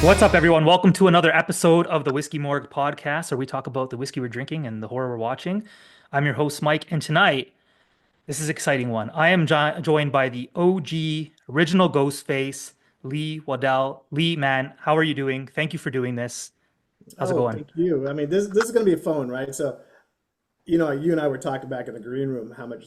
What's up, everyone? Welcome to another episode of the Whiskey Morgue podcast, where we talk about the whiskey we're drinking and the horror we're watching. I'm your host, Mike, and tonight, this is an exciting one. I am joined by the OG original Ghostface, Lee Waddell. Lee, man, how are you doing? Thank you for doing this. How's it Oh, going? thank you. I mean, this is going to be a fun, right? So, you and I were talking back in the green room how much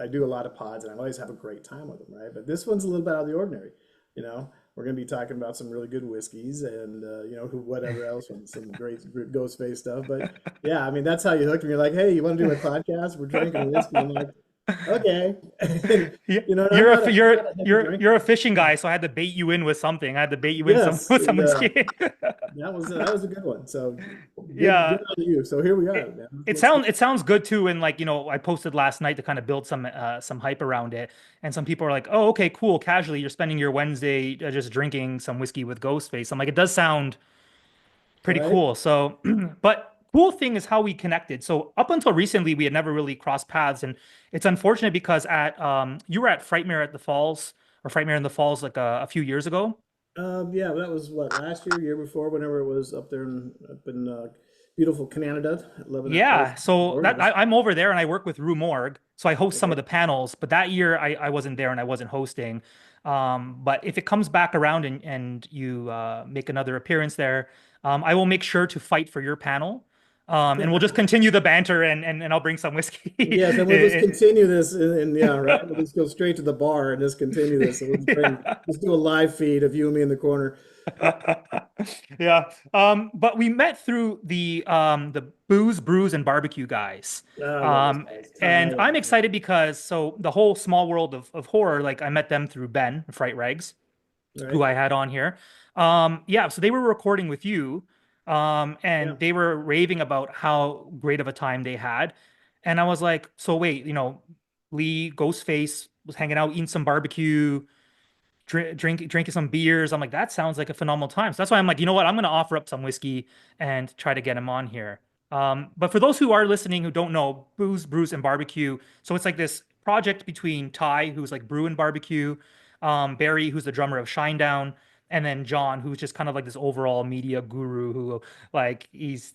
I do a lot of pods and I always have a great time with them, right? But this one's a little bit out of the ordinary. You know, we're going to be talking about some really good whiskeys and whatever else, and some great ghost face stuff. But yeah, I mean, that's how you hooked me. You're like, hey, you want to do a podcast? We're drinking whiskey. I'm like, okay. Yeah, And I'm not a heavy you're drinker. a fishing guy, so I had to bait you in with something. I had to bait you in some Yes, with some and whiskey. that was a good one. So good Yeah, on you. So here we are, it man. it Let's sounds get it sounds good too, and like I posted last night to kind of build some hype around it, and some people are like, "Oh, okay, cool, casually, you're spending your Wednesday just drinking some whiskey with Ghostface." I'm like, it does sound pretty right. cool. So, but cool thing is how we connected. So up until recently, we had never really crossed paths, and it's unfortunate because at you were at Frightmare at the Falls or Frightmare in the Falls like a few years ago. Yeah, that was what last year, year before, whenever it was up in beautiful Canada, loving that place. Yeah, so that Gorgeous. I'm over there and I work with Rue Morgue, so I host some of Right. the panels. But that year I wasn't there and I wasn't hosting. But if it comes back around and you make another appearance there, I will make sure to fight for your panel. And we'll just continue the banter and I'll bring some whiskey. Yes, and we'll just continue this, and yeah, right. We'll just go straight to the bar and just continue this. So we'll Yeah. just do a live feed of you and me in the corner. Yeah. But we met through the booze, brews, and barbecue guys. I love those Um, guys. Ty and I'm and excited because so the whole small world of horror, like I met them through Ben, Fright Regs, who right. I had on here. Yeah, so they were recording with you, Yeah. and they were raving about how great of a time they had. And I was like, so wait, Lee Ghostface was hanging out, eating some barbecue drinking some beers. I'm like, that sounds like a phenomenal time. So that's why I'm like, you know what? I'm going to offer up some whiskey and try to get him on here. But for those who are listening who don't know, Booze, Brews, and Barbecue. So it's like this project between Ty, who's like Brew and Barbecue, Barry, who's the drummer of Shinedown, and then John, who's just kind of like this overall media guru who like he's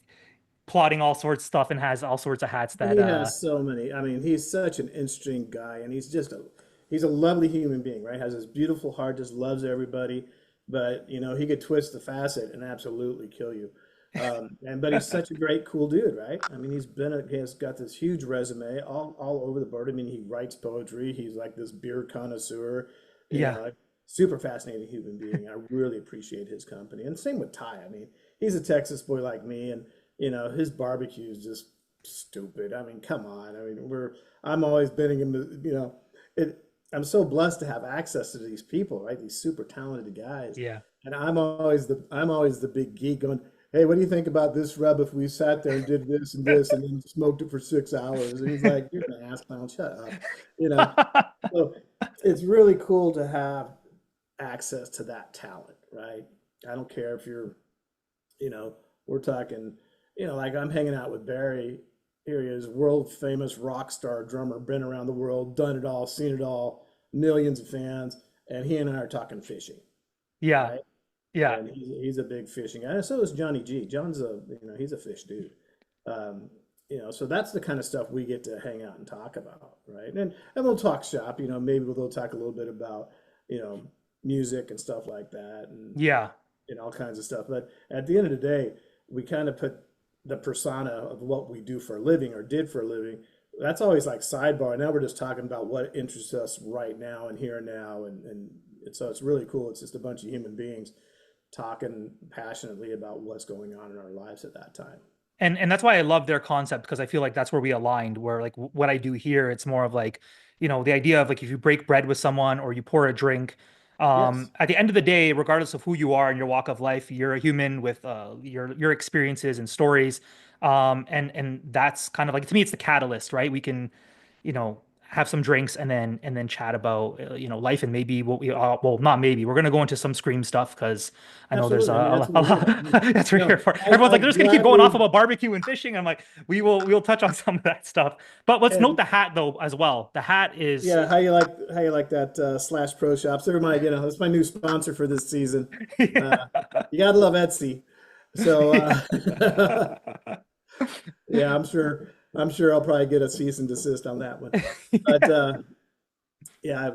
plotting all sorts of stuff and has all sorts of hats that He has so many. I mean, he's such an interesting guy, and he's a lovely human being, right? Has this beautiful heart, just loves everybody, but he could twist the facet and absolutely kill you. But he's such a great, cool dude, right? I mean, he has got this huge resume all over the board. I mean, he writes poetry. He's like this beer connoisseur, yeah. like super fascinating human being. I really appreciate his company, and same with Ty. I mean, he's a Texas boy like me, and his barbecue is just stupid. I mean, come on. I mean, I'm always bidding him to, it. I'm so blessed to have access to these people, right? These super talented guys, Yeah. and I'm always the big geek going, hey, what do you think about this rub if we sat there and did this and this and then smoked it for 6 hours? And he's like, you're an ass clown, shut up, you know. So it's really cool to have access to that talent, right? I don't care if you're, you know, we're talking, like I'm hanging out with Barry. Here he is, world famous rock star drummer, been around the world, done it all, seen it all, millions of fans, and he and I are talking fishing, Yeah. right? Yeah. And he's a big fishing guy. And so is Johnny G. John's he's a fish dude. Um, so that's the kind of stuff we get to hang out and talk about, right? And we'll talk shop. Maybe we'll talk a little bit about you know music and stuff like that, and Yeah. all kinds of stuff. But at the end of the day, we kind of put the persona of what we do for a living or did for a living. That's always like sidebar. Now we're just talking about what interests us right now and here and now, and so it's really cool. It's just a bunch of human beings talking passionately about what's going on in our lives at that time. And that's why I love their concept because I feel like that's where we aligned. Where like what I do here, it's more of like, the idea of like if you break bread with someone or you pour a drink, Yes. at the end of the day, regardless of who you are in your walk of life, you're a human with your experiences and stories. And that's kind of like to me, it's the catalyst, right? We can, have some drinks, and then chat about life, and maybe what we well, not maybe, we're gonna go into some Scream stuff because I know there's Absolutely. I mean, that's what a we're lot here. Yeah. that's what we're here No, for. Everyone's I like they're just gonna keep going off gladly. about barbecue and fishing. I'm like, we'll touch on some of that stuff, but let's note And the hat though as well. The hat is yeah, how you like that Slash Pro Shops? They're my, that's my new sponsor for this season. Uh, you gotta love Etsy. So yeah, I'm sure I'll probably get a cease and desist on that one. But yeah,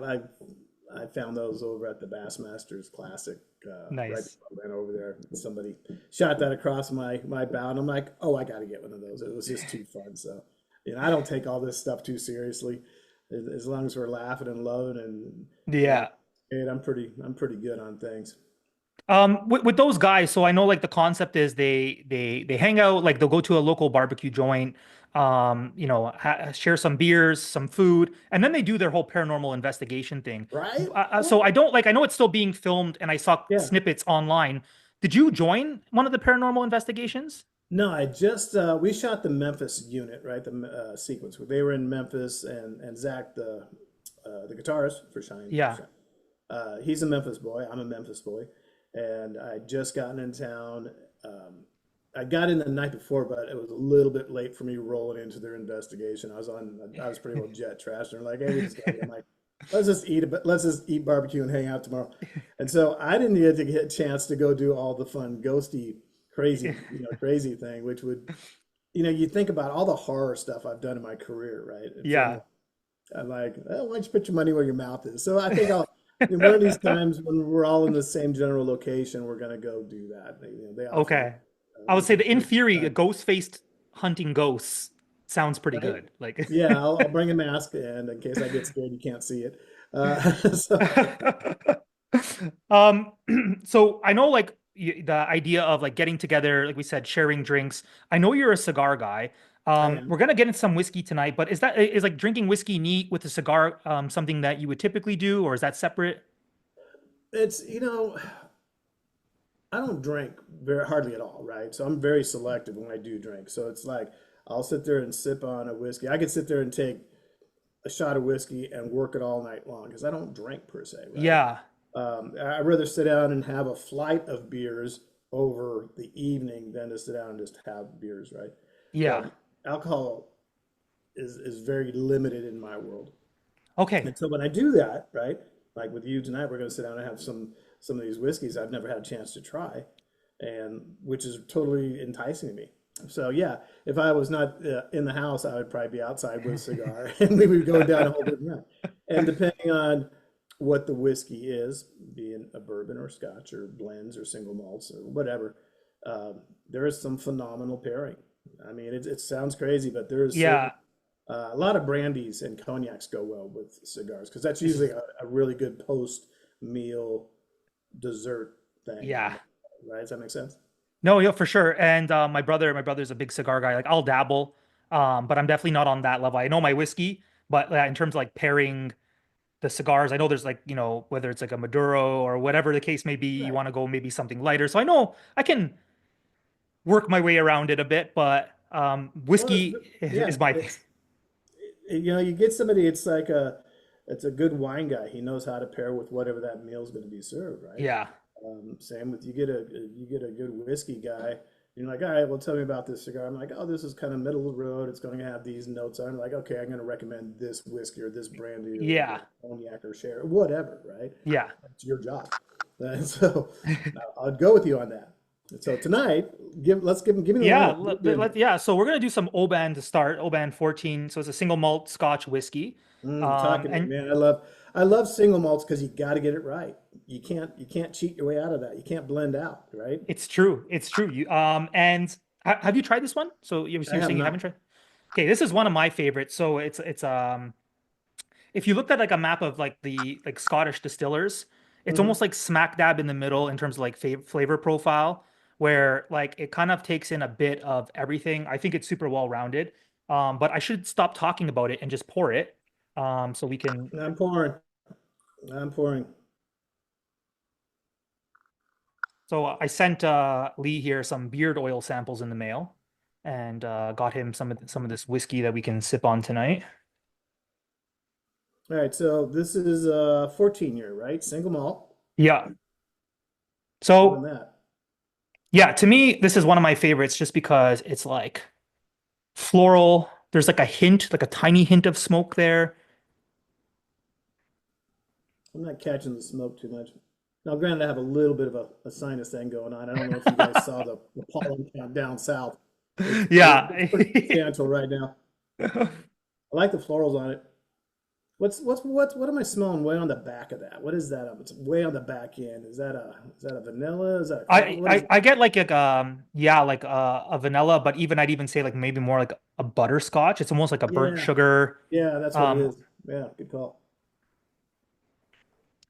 I found those over at the Bassmasters Classic right Nice. before I went over there. Somebody shot that across my bow, and I'm like, oh, I got to get one of those. It was just too fun. So, I don't take all this stuff too seriously. As long as we're laughing and loving and having Yeah. fun, I'm pretty good on things. With those guys, so I know like the concept is they hang out, like they'll go to a local barbecue joint, share some beers, some food, and then they do their whole paranormal investigation thing. Right? So I don't like, I know it's still being filmed, and I saw Yeah. snippets online. Did you join one of the paranormal investigations? No, I just we shot the Memphis unit, right? The sequence. They were in Memphis, and Zach, the guitarist for Shine, Yeah. he's a Memphis boy. I'm a Memphis boy, and I just gotten in town. I got in the night before, but it was a little bit late for me rolling into their investigation. I was pretty well jet trashed. They're like, "Hey, we just got here." I'm like, let's just eat barbecue and hang out tomorrow. And so I didn't get to get a chance to go do all the fun ghosty crazy thing, which would, you think about all the horror stuff I've done in my career, right? And Yeah. so I'm like, oh, why don't you put your money where your mouth is? So I think one of these times when we're all in the same general location, we're gonna go do that. They offer, Okay. I would we say can that in take theory, a time, ghost-faced hunting ghosts sounds pretty right? good. Like, Yeah, I'll bring a mask, and in case I get scared, you can't see it. So Um, so I know like the idea of like getting together, like we said, sharing drinks. I know you're a cigar guy. I am. We're gonna get into some whiskey tonight, but is like drinking whiskey neat with a cigar something that you would typically do, or is that separate? It's I don't drink very hardly at all, right? So I'm very selective when I do drink. So it's like I'll sit there and sip on a whiskey. I could sit there and take a shot of whiskey and work it all night long because I don't drink per se, right? Yeah, I'd rather sit down and have a flight of beers over the evening than to sit down and just have beers, right? yeah. So alcohol is very limited in my world. Okay. And so when I do that, right, like with you tonight, we're going to sit down and have some of these whiskeys I've never had a chance to try, and which is totally enticing to me. So yeah, if I was not in the house, I would probably be outside with a cigar, and we would go down a whole different route. And depending on what the whiskey is, being a bourbon or scotch or blends or single malts or whatever, there is some phenomenal pairing. I mean, it sounds crazy, but there is certain Yeah. a lot of brandies and cognacs go well with cigars because that's usually a really good post meal dessert thing, Yeah. right? Does that make sense? No, yeah, for sure. And my brother's a big cigar guy. Like I'll dabble, but I'm definitely not on that level. I know my whiskey, but in terms of like pairing the cigars, I know there's like, whether it's like a Maduro or whatever the case may be, you Right. want to go maybe something lighter. So I know I can work my way around it a bit, but Well, whiskey yeah, is my thing. it's you get somebody. It's a good wine guy. He knows how to pair with whatever that meal is going to be served, right? Yeah. Same with you get a good whiskey guy. You're like, all right, well, tell me about this cigar. I'm like, oh, this is kind of middle of the road. It's going to have these notes on it. Like, okay, I'm going to recommend this whiskey or this brandy or Yeah. cognac or sherry, whatever, right? Yeah. It's your job. And so I'd go with you on that. So tonight, give me the Yeah, lineup. What are we doing here? yeah. So we're gonna do some Oban to start. Oban 14. So it's a single malt Scotch whiskey. Talking to me, And man. I love single malts because you got to get it right. You can't cheat your way out of that. You can't blend out, right? it's true. It's true. And have you tried this one? So I you're have saying you not. haven't tried? Okay, this is one of my favorites. So it's if you looked at like a map of like the like Scottish distillers, it's Hmm. almost like smack dab in the middle in terms of like flavor profile, where like it kind of takes in a bit of everything. I think it's super well rounded. But I should stop talking about it and just pour it. So we can. I'm pouring. I'm pouring. So I sent Lee here some beard oil samples in the mail, and got him some of this whiskey that we can sip on tonight. All right, so this is 14 year, right? Single malt. Yeah. Loving So that. yeah, to me, this is one of my favorites just because it's like floral. There's like a hint, like a tiny hint of smoke there. I'm not catching the smoke too much. Now, granted, I have a little bit of a sinus thing going on. I don't know if you guys saw the pollen count down south. It's Yeah. pretty substantial right now. I like the florals on it. What am I smelling way on the back of that? What is that? It's way on the back end. Is that a vanilla? Is that a coffee? What is it? I get like yeah, like a vanilla, but even I'd even say like maybe more like a butterscotch. It's almost like a burnt Yeah, sugar. yeah, that's what it Um, is. Yeah, good call.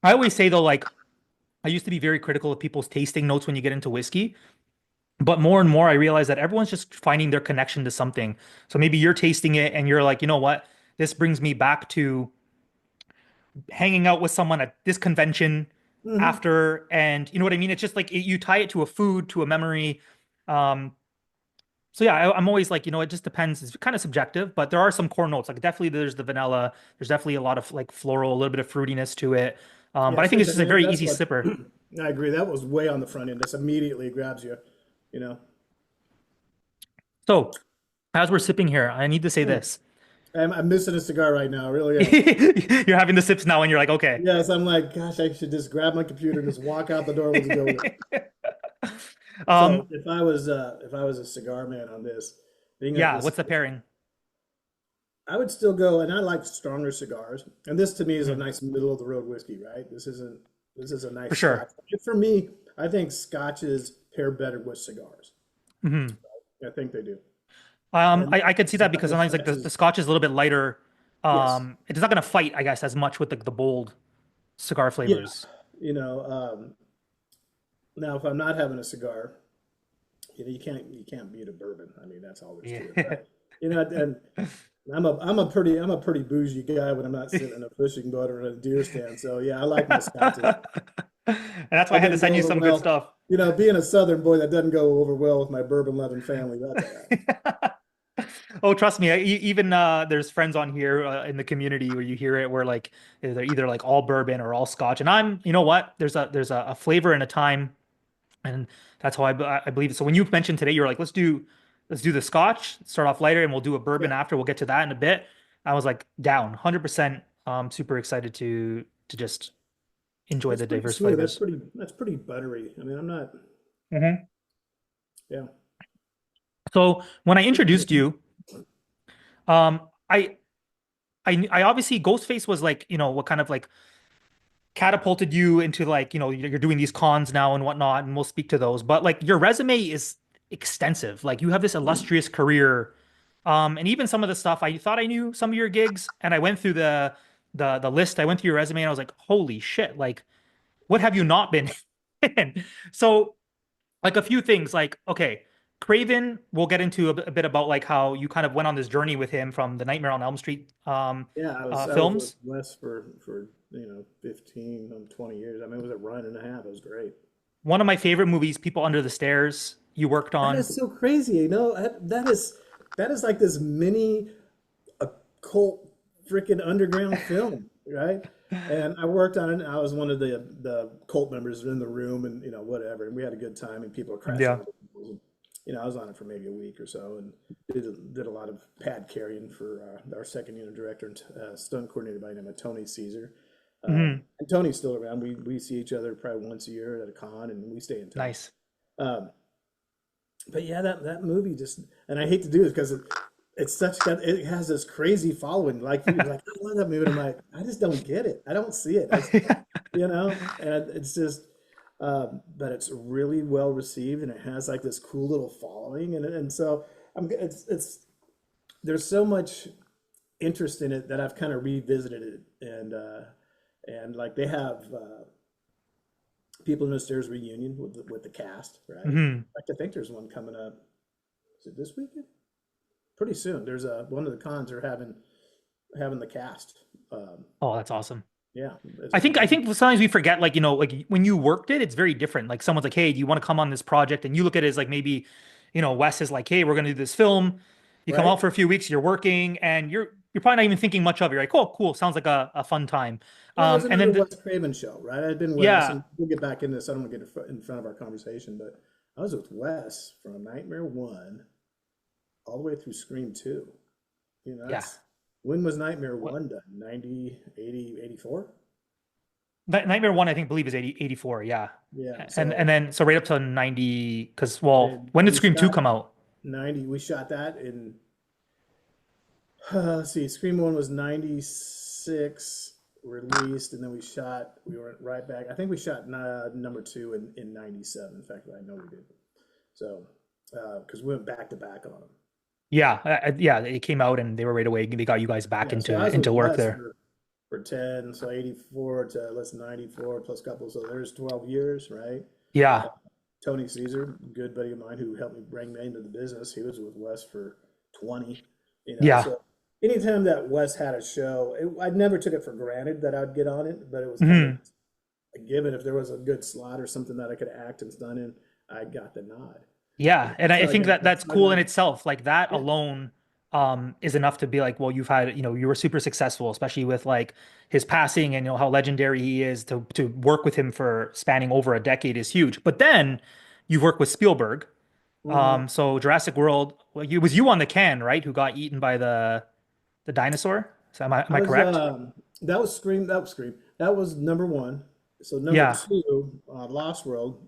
I always say though, like I used to be very critical of people's tasting notes when you get into whiskey, but more and more I realize that everyone's just finding their connection to something. So maybe you're tasting it and you're like, you know what? This brings me back to hanging out with someone at this convention Hmm. after, and you know what I mean? It's just like you tie it to a food, to a memory. Um, so yeah, I'm always like, it just depends. It's kind of subjective, but there are some core notes. Like definitely there's the vanilla. There's definitely a lot of like floral, a little bit of fruitiness to it. Yeah, But I think it's seriously. just I a mean, very that's easy what sipper. I agree. That was way on the front end. This immediately grabs you. You know. So as we're sipping here, I need to say Hmm. this. I'm missing a cigar right now. I really am. You're having the sips now and you're like, okay. Yes, I'm like, gosh, I should just grab my computer and just walk out the door. Let's go with it. So Um, if I was a cigar man on this, being that yeah, this, what's the pairing? I would still go, and I like stronger cigars. And this to me is a Mhm. nice middle of the road whiskey, right? This is a For nice Scotch. sure. For me, I think Scotches pair better with cigars. Mhm. I think they do. And I could see that because sometimes sometimes like the Scotches, scotch is a little bit lighter. yes, It's not gonna fight, I guess, as much with the bold cigar yeah, flavors. you know. Now if I'm not having a cigar, you can't beat a bourbon. I mean, that's all there's Yeah. to it. But and I'm a pretty bougie guy when I'm not sitting in a fishing boat or in a deer stand. So yeah, I like my scotches. And that's why I That had to doesn't go send you over some good well. stuff. Being a Southern boy, that doesn't go over well with my bourbon loving family. That's all right. Oh, trust me. Even there's friends on here in the community where you hear it where like they're either like all bourbon or all scotch. And you know what? There's a flavor and a time, and that's how I believe it. So when you mentioned today, you were like, let's do the scotch, start off lighter, and we'll do a bourbon Yeah, after. We'll get to that in a bit. I was like down 100%. Super excited to just enjoy that's the pretty diverse smooth. That's flavors. pretty buttery. I mean, I'm not. Mhm. Yeah. So when I introduced you, um, I obviously Ghostface was like, what kind of like catapulted you into like, you're doing these cons now and whatnot, and we'll speak to those. But like your resume is extensive. Like you have this illustrious career. And even some of the stuff I thought I knew some of your gigs, and I went through the list. I went through your resume and I was like, holy shit, like what have you not been in? So like a few things, like, okay, Craven, we'll get into a bit about like how you kind of went on this journey with him from the Nightmare on Elm Street Yeah, I was with films. Wes for 15 20 years. I mean, it was a run and a half. It was great. One of my favorite movies, People Under the Stairs, you worked That on. is so crazy. That is like this mini occult freaking underground film, right? And I worked on it. And I was one of the cult members in the room, and whatever. And we had a good time, and people were crashing Yeah. the tables. And, I was on it for maybe a week or so, and did a lot of pad carrying for our second unit director and stunt coordinator by the name of Tony Caesar. Hmm. And Tony's still around. We see each other probably once a year at a con, and we stay in touch. Nice. Um, but yeah, that movie just, and I hate to do it because it has this crazy following. Like you're like, I love that movie. And I'm like, I just don't get it. I don't see it. And it's just, but it's really well received, and it has like this cool little following, and so it's there's so much interest in it that I've kind of revisited it, and like they have People in the Stairs reunion with the cast, right? In Hmm. fact, I think there's one coming up. Is it this weekend? Pretty soon. There's one of the cons are having the cast. Oh, that's awesome. Yeah, it's I think sometimes we forget, like, like when you worked it, it's very different. Like someone's like, hey, do you want to come on this project? And you look at it as like maybe, Wes is like, hey, we're gonna do this film. You come right. out for a few weeks, you're working, and you're you're probably not even thinking much of it. You're like, cool, cool, sounds like a fun time. Well, it was And another then Wes Craven show, right? I'd been Wes, yeah, and we'll get back into this. I don't want to get in front of our conversation, but I was with Wes from Nightmare 1 all the way through Scream 2. You know, yeah. that's when was Nightmare What 1 done? 90, 80, 84? Nightmare One, I think, believe is 80 84. Yeah. Yeah. And So then so right up to 90, because well, and when did we Scream 2 shot come out? 90, we shot that in, let's see, Scream 1 was 96 released, and then we went right back. I think we shot number 2 in 97. In fact, I know we did. So, because we went back to back on them. Yeah, yeah, it came out and they were right away. They got you guys back Yeah, so I was into with work Wes there. for 10, so 84 to let's 94 plus couple, so there's 12 years, right? Yeah, Tony Caesar, good buddy of mine who helped me bring me into the business, he was with Wes for 20, yeah. so anytime that Wes had a show, I never took it for granted that I'd get on it, but it was kind of Mhm. a given. If there was a good slot or something that I could act and stunt in, I got the nod. Yeah, and I So I think got, that that's so I cool in got, itself. Like that yeah. alone is enough to be like, well, you've had, you were super successful, especially with like his passing and how legendary he is to work with him for spanning over a decade is huge. But then you've worked with Spielberg. Mhm. So Jurassic World, well, it was you on the can, right? Who got eaten by the dinosaur? So am I I was correct? that was Scream. That was Scream. That was number one. So number Yeah. two, Lost World.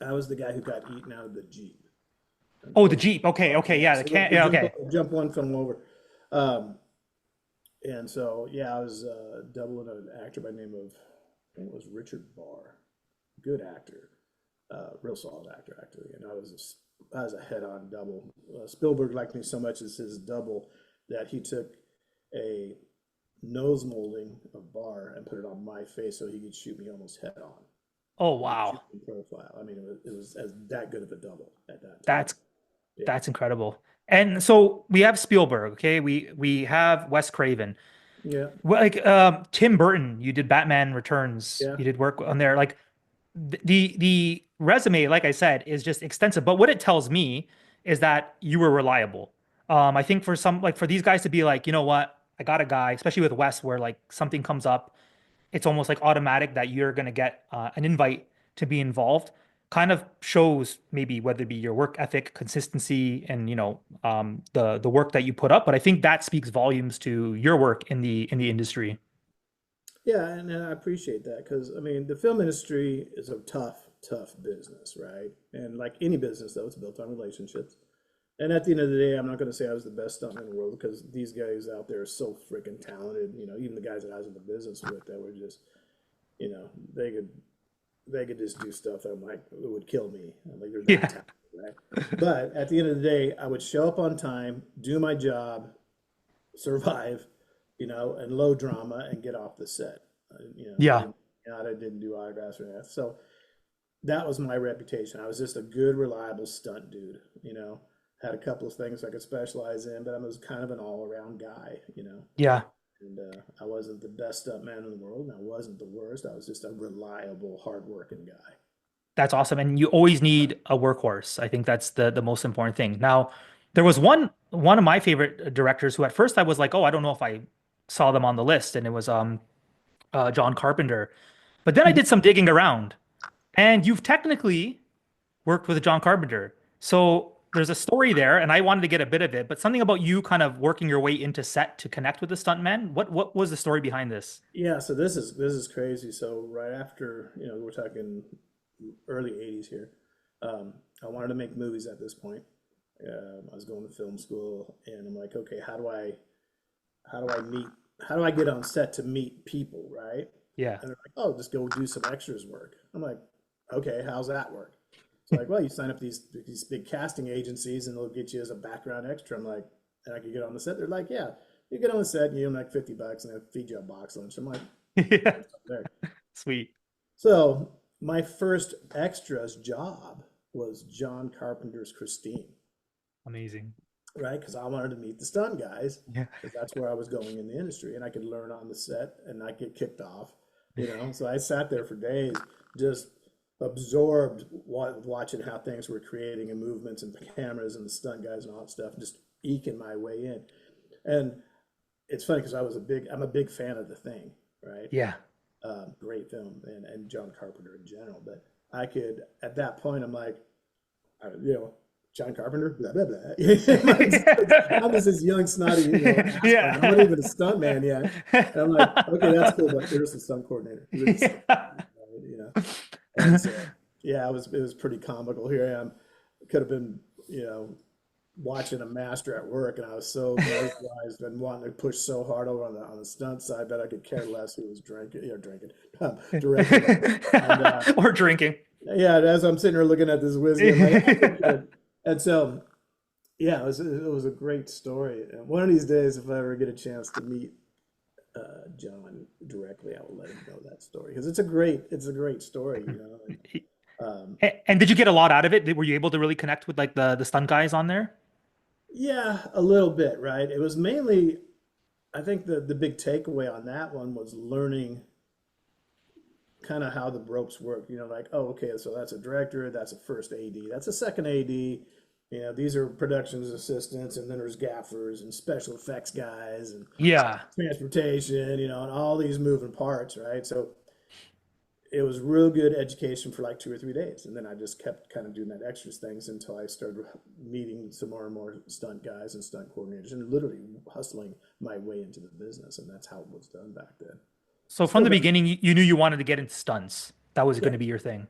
I was the guy who got eaten out of the Jeep, Oh, the unfortunately. Jeep. Okay, okay, Yeah. yeah, the So the, can. the Yeah, jump okay. jump one film over, um, and so yeah, I was doubling an actor by the name of I think it was Richard Barr, good actor, real solid actor actually. And I was a head-on double. Spielberg liked me so much as his double that he took a nose molding of Barr and put it on my face so he could shoot me almost head on. Oh, He could wow. shoot me profile. I mean, it was as that good of a double at that time. That's Yeah, That's incredible. And so we have Spielberg, okay? We have Wes Craven. yeah, Well, like Tim Burton, you did Batman Returns. yeah, You did work on there. Like the resume, like I said, is just extensive. But what it tells me is that you were reliable. I think for some like for these guys to be like, you know what, I got a guy, especially with Wes, where like something comes up it's almost like automatic that you're going to get an invite to be involved kind of shows maybe whether it be your work ethic consistency and the work that you put up but I think that speaks volumes to your work in the industry. yeah, and I appreciate that because I mean, the film industry is a tough, tough business, right? And like any business, though, it's built on relationships. And at the end of the day, I'm not going to say I was the best stuntman in the world because these guys out there are so freaking talented. Even the guys that I was in the business with that were just, you know, they could just do stuff that I'm like it would kill me. I'm like they're that Yeah, talented, right? But at the end of the day, I would show up on time, do my job, survive, and low drama and get off the set. I yeah, didn't, I didn't do autographs or anything. So that was my reputation. I was just a good, reliable stunt dude. Had a couple of things I could specialize in, but I was kind of an all-around guy. yeah. And I wasn't the best stunt man in the world, and I wasn't the worst. I was just a reliable, hardworking guy. That's awesome and you always need a workhorse. I think that's the most important thing. Now there was one of my favorite directors who at first I was like, oh, I don't know if I saw them on the list and it was John Carpenter. But then I did some digging around, and you've technically worked with John Carpenter. So there's a story there, and I wanted to get a bit of it, but something about you kind of working your way into set to connect with the stuntman. What was the story behind this? Yeah, so this is crazy. So right after, we're talking early '80s here. I wanted to make movies at this point. I was going to film school, and I'm like, okay, how do I meet, how do I get on set to meet people, right? Yeah. And they're like, oh, just go do some extras work. I'm like, okay, how's that work? So like, well, you sign up these big casting agencies, and they'll get you as a background extra. I'm like, and I could get on the set. They're like, yeah, you get on the set, and you like $50, and they'll feed you a box lunch. I'm like, Yeah. there. Sweet. So my first extras job was John Carpenter's Christine, Amazing. right? Because I wanted to meet the stunt guys, Yeah. because that's where I was going in the industry, and I could learn on the set and not get kicked off. So I sat there for days, just absorbed watching how things were creating and movements and cameras and the stunt guys and all that stuff, just eking my way in. And it's funny because I'm a big fan of The Thing, right? Yeah. Great film, and John Carpenter in general. But I could, at that point, I'm like, you know, John Carpenter, blah blah blah. I'm just this young snotty, aspirant. I'm not Yeah. even a stunt man yet, and I'm like, okay, that's cool, but there's the stunt coordinator. You're the stunt Yeah. coordinator, and so yeah, it was pretty comical. Here I am, could have been, watching a master at work, and I was so mesmerized and wanting to push so hard over on the stunt side that I could care less who was directing it, and Or drinking. yeah, as I'm sitting here looking at this whiskey, I'm like, "Oh, good." And so, yeah, it was a great story. And one of these days, if I ever get a chance to meet John directly, I will let him know that story because it's a great story, And, And did you get a lot out of it? Were you able to really connect with like the stunt guys on there? yeah, a little bit, right? It was mainly, I think the big takeaway on that one was learning kind of how the ropes work. Like, oh, okay, so that's a director, that's a first AD, that's a second AD. These are productions assistants, and then there's gaffers and special effects guys and Yeah. transportation, and all these moving parts, right? So it was real good education for like 2 or 3 days, and then I just kept kind of doing that extras things until I started meeting some more and more stunt guys and stunt coordinators, and literally hustling my way into the business, and that's how it was done back then. So from Still the does. beginning, you knew you wanted to get into stunts. That was Yeah, going to be your thing.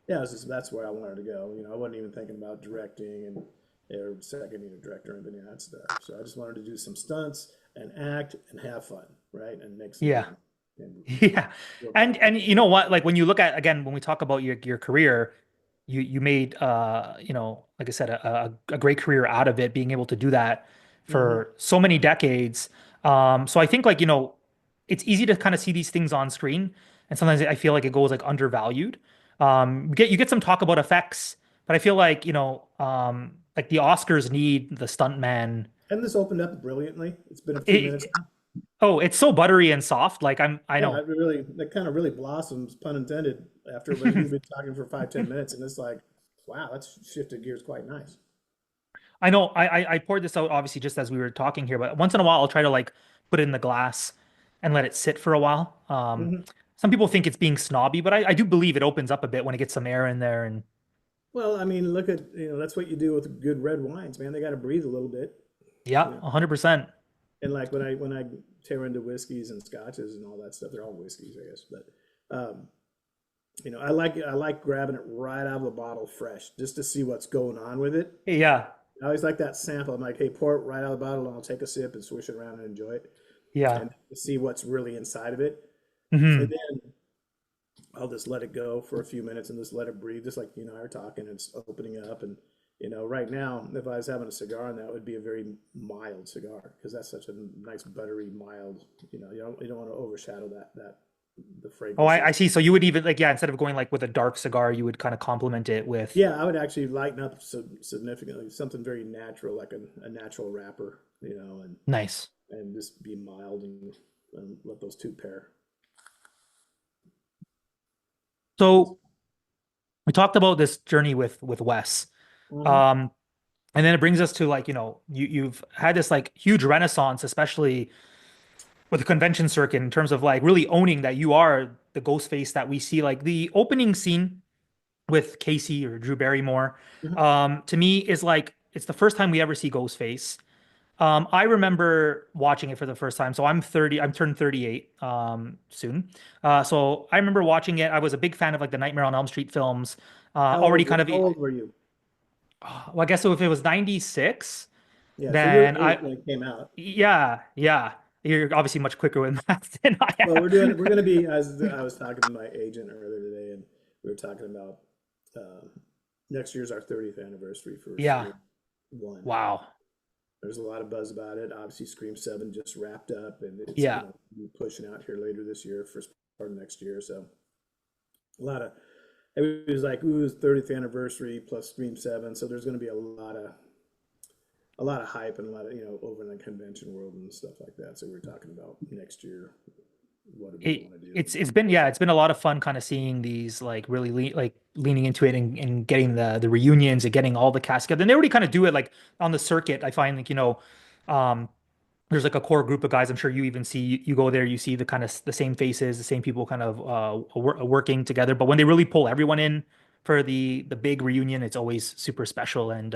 yeah. That's where I wanted to go. I wasn't even thinking about directing and or second unit director and any of that stuff. So I just wanted to do some stunts and act and have fun, right, and make some Yeah. money and Yeah. work And hard. and you know what? Like when you look at again, when we talk about your career, you made like I said, a great career out of it, being able to do that Hmm. for so many decades. So I think like, it's easy to kind of see these things on screen, and sometimes I feel like it goes like undervalued. You get some talk about effects, but I feel like, like the Oscars need the stuntman. And this opened up brilliantly. It's been a few minutes It, now. oh, it's so buttery and soft. I Yeah, know. that kind of really blossoms, pun intended, after when we've been talking for 5, 10 minutes, and it's like, wow, that's shifted gears quite nice. I know I poured this out obviously just as we were talking here, but once in a while I'll try to like put it in the glass and let it sit for a while. Hmm. Some people think it's being snobby, but I do believe it opens up a bit when it gets some air in there. And Well, I mean, look at, that's what you do with good red wines, man. They got to breathe a little bit, yeah, you know. 100%. And like when I tear into whiskeys and scotches and all that stuff, they're all whiskeys, I guess. But I like grabbing it right out of the bottle fresh, just to see what's going on with it. Yeah, I always like that sample. I'm like, hey, pour it right out of the bottle, and I'll take a sip and swish it around and enjoy it, yeah. and see what's really inside of it. And Hmm. then I'll just let it go for a few minutes and just let it breathe, just like you and I are talking. It's opening up, and right now, if I was having a cigar, and that would be a very mild cigar because that's such a nice buttery mild. You don't want to overshadow that the Oh, I fragrances. see. So you would even like, yeah, instead of going like with a dark cigar, you would kind of complement it with Yeah, I would actually lighten up significantly, something very natural, like a natural wrapper, nice. and just be mild and let those two pair. So we talked about this journey with Wes. Hmm. Um, and then it brings us to like, you've had this like huge renaissance, especially with the convention circuit in terms of like really owning that you are the ghost face that we see. Like the opening scene with Casey or Drew Barrymore, Hmm. to me is like it's the first time we ever see Ghostface. I remember watching it for the first time. So I'm 30, I'm turning 38 soon. So I remember watching it. I was a big fan of like the Nightmare on Elm Street films. How Already old kind of, how old were you? well, I guess so if it was 96, Yeah, so you're then eight when it came out. yeah, yeah. You're obviously much quicker with math than I Well, we're am. going to be, as I was talking to my agent earlier today, and we were talking about uh, next year's our 30th anniversary for Yeah. Scream One. Wow. There's a lot of buzz about it. Obviously, Scream 7 just wrapped up, and it's Yeah. gonna be pushing out here later this year, first part of next year. So a lot of it was like, ooh, it's 30th anniversary plus Scream 7. So there's gonna be a lot of hype and a lot of over in the convention world and stuff like that. So we're talking about next year. What do we It, want to do? it's been, yeah, it's been a lot of fun kind of seeing these like really like leaning into it and getting the reunions and getting all the cast together. And they already kind of do it like on the circuit. I find like, there's like a core group of guys. I'm sure you even see, you go there, you see the kind of the same faces, the same people kind of working together. But when they really pull everyone in for the big reunion, it's always super special and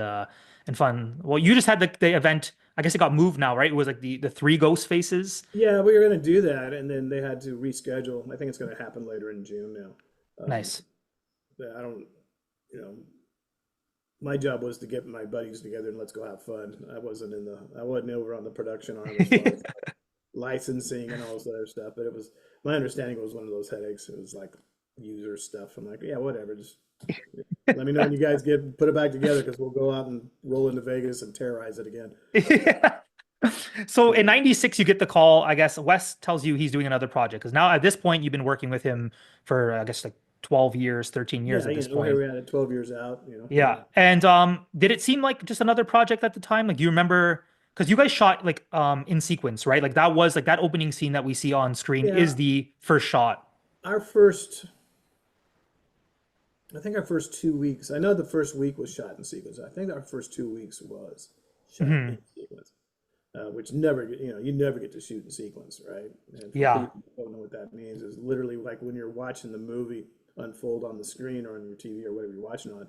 fun. Well, you just had the event. I guess it got moved now, right? It was like the three ghost faces. Yeah, we were going to do that, and then they had to reschedule. I think it's going to happen later in June now. Nice. But I don't, you know, my job was to get my buddies together and let's go have fun. I wasn't over on the production arm as far as licensing and all this other stuff. But it was my understanding it was one of those headaches. It was like user stuff. I'm like, yeah, whatever. Just let me know when you guys get put it back together because we'll go out and roll into Vegas and terrorize it again. Yeah. So in 96, you get the call. I guess Wes tells you he's doing another project because now at this point, you've been working with him for, I guess, like 12 years, 13 years Yeah, at this here point. we had it 12 years out. Yeah. Yeah. And did it seem like just another project at the time? Like, do you remember? Because you guys shot like in sequence, right? Like that was like that opening scene that we see on screen is Yeah, the first shot. our first, I think our first 2 weeks. I know the first week was shot in sequence. I think our first 2 weeks was shot in Hmm. sequence. Which never get, you never get to shoot in sequence, right? And for Yeah. people who don't know what that means, is literally like when you're watching the movie unfold on the screen or on your TV or whatever you're watching on,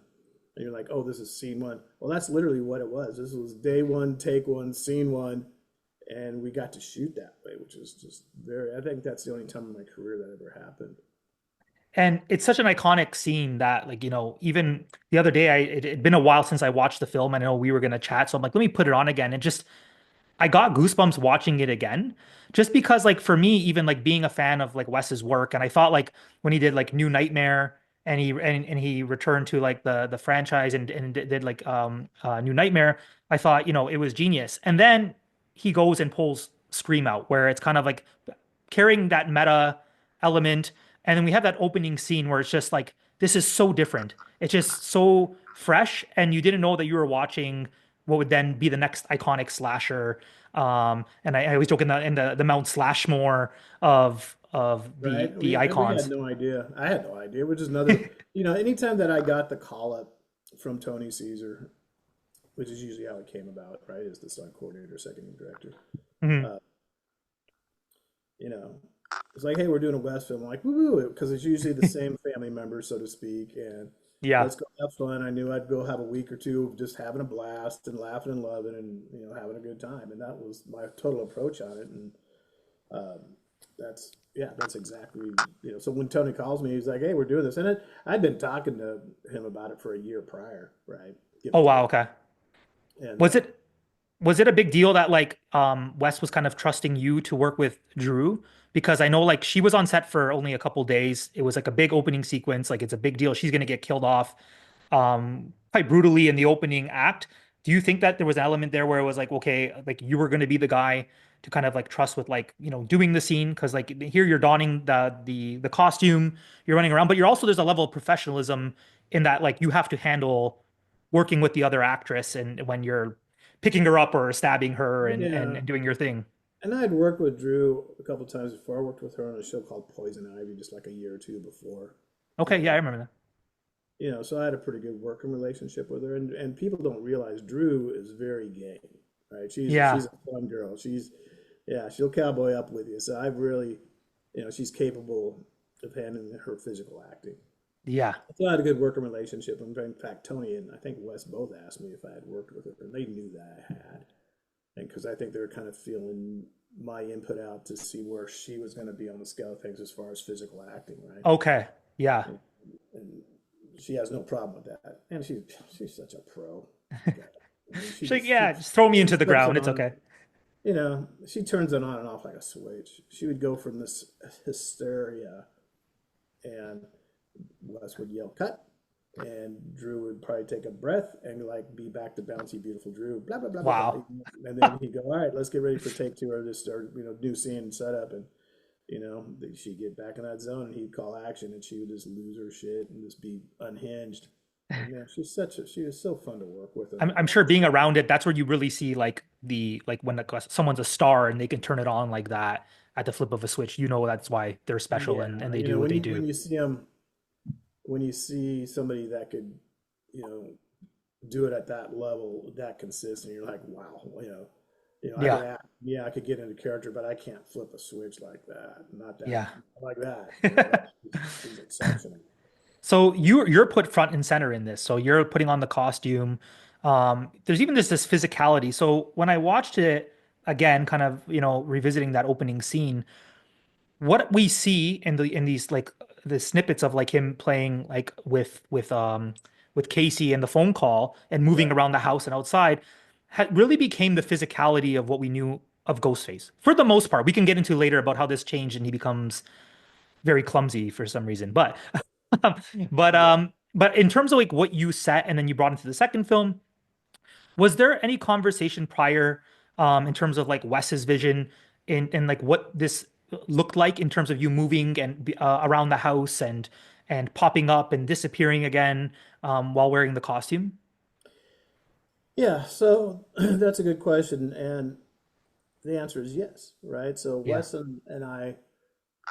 and you're like, oh, this is scene one. Well, that's literally what it was. This was day one, take one, scene one, and we got to shoot that way, which is just very. I think that's the only time in my career that ever happened. And it's such an iconic scene that, like, even the other day, it'd been a while since I watched the film. I know we were gonna chat, so I'm like, let me put it on again. And just I got goosebumps watching it again, just because like for me, even like being a fan of like Wes's work, and I thought like when he did like New Nightmare and he returned to like the franchise and did like New Nightmare, I thought it was genius. And then he goes and pulls Scream out, where it's kind of like carrying that meta element, and then we have that opening scene where it's just like this is so different. It's just so fresh, and you didn't know that you were watching what would then be the next iconic slasher. And I always joke in the Mount Slashmore of Right? the We had icons. no idea. I had no idea, which is another. Anytime that I got the call up from Tony Caesar, which is usually how it came about, right? As the stunt coordinator, second unit director. Mhm. Uh, you know, it's like, hey, we're doing a West film. I'm like, woo, because it's usually the same family members, so to speak, and Yeah. let's go have fun. I knew I'd go have a week or two of just having a blast and laughing and loving and having a good time, and that was my total approach on it. And um, that's exactly. So when Tony calls me, he's like, hey, we're doing this, and I'd been talking to him about it for a year prior, right? Give or Oh wow. take, Okay. and Was it was it a big deal that like Wes was kind of trusting you to work with Drew? Because I know like she was on set for only a couple days. It was like a big opening sequence. Like it's a big deal. She's gonna get killed off quite brutally in the opening act. Do you think that there was an element there where it was like, okay, like you were gonna be the guy to kind of like trust with like, doing the scene? Because like here you're donning the costume, you're running around, but you're also there's a level of professionalism in that like you have to handle working with the other actress and when you're picking her up or stabbing her and and, yeah. and doing your thing. And I had worked with Drew a couple times before. I worked with her on a show called Poison Ivy just like a year or two before. Okay, yeah, I And remember that. so I had a pretty good working relationship with her. And people don't realize Drew is very gay, right? She's Yeah, a fun girl. Yeah, she'll cowboy up with you. So I've really, she's capable of handling her physical acting. yeah, So I had a good working relationship. In fact, Tony and I think Wes both asked me if I had worked with her, and they knew that I had. And because I think they were kind of feeling my input out to see where she was going to be on the scale of things as far as physical acting, right? okay, yeah. And she has no problem with that, and she's such a pro. God. I mean, She's like, yeah, just throw me she into the flips it ground. It's on. okay. She turns it on and off like a switch. She would go from this hysteria, and Wes would yell cut, and Drew would probably take a breath and like be back to bouncy, beautiful Drew, blah blah blah blah blah, Wow. and then he'd go, all right, let's get ready for take two or this start, new scene and setup, and she'd get back in that zone, and he'd call action, and she would just lose her shit and just be unhinged. And man, she was so fun to work with in I'm that sure way. being around it, that's where you really see like the like when someone's a star and they can turn it on like that at the flip of a switch. That's why they're special and Yeah, they do what they when do. you see them, when you see somebody that could, you know, do it at that level, that consistent, you're like, wow, I can Yeah. act, yeah, I could get into character, but I can't flip a switch like that. Yeah. Not like that. You know, that he's exceptional. So you're put front and center in this. So you're putting on the costume. There's even this physicality. So when I watched it again, kind of, revisiting that opening scene, what we see in these like the snippets of like him playing like with Casey and the phone call and moving Right. around the house and outside really became the physicality of what we knew of Ghostface. For the most part, we can get into later about how this changed and he becomes very clumsy for some reason. But but Yeah. um but in terms of like what you set and then you brought into the second film, was there any conversation prior in terms of like Wes's vision and like what this looked like in terms of you moving and around the house and popping up and disappearing again while wearing the costume? Yeah. So that's a good question. And the answer is yes, right? So Yeah. And I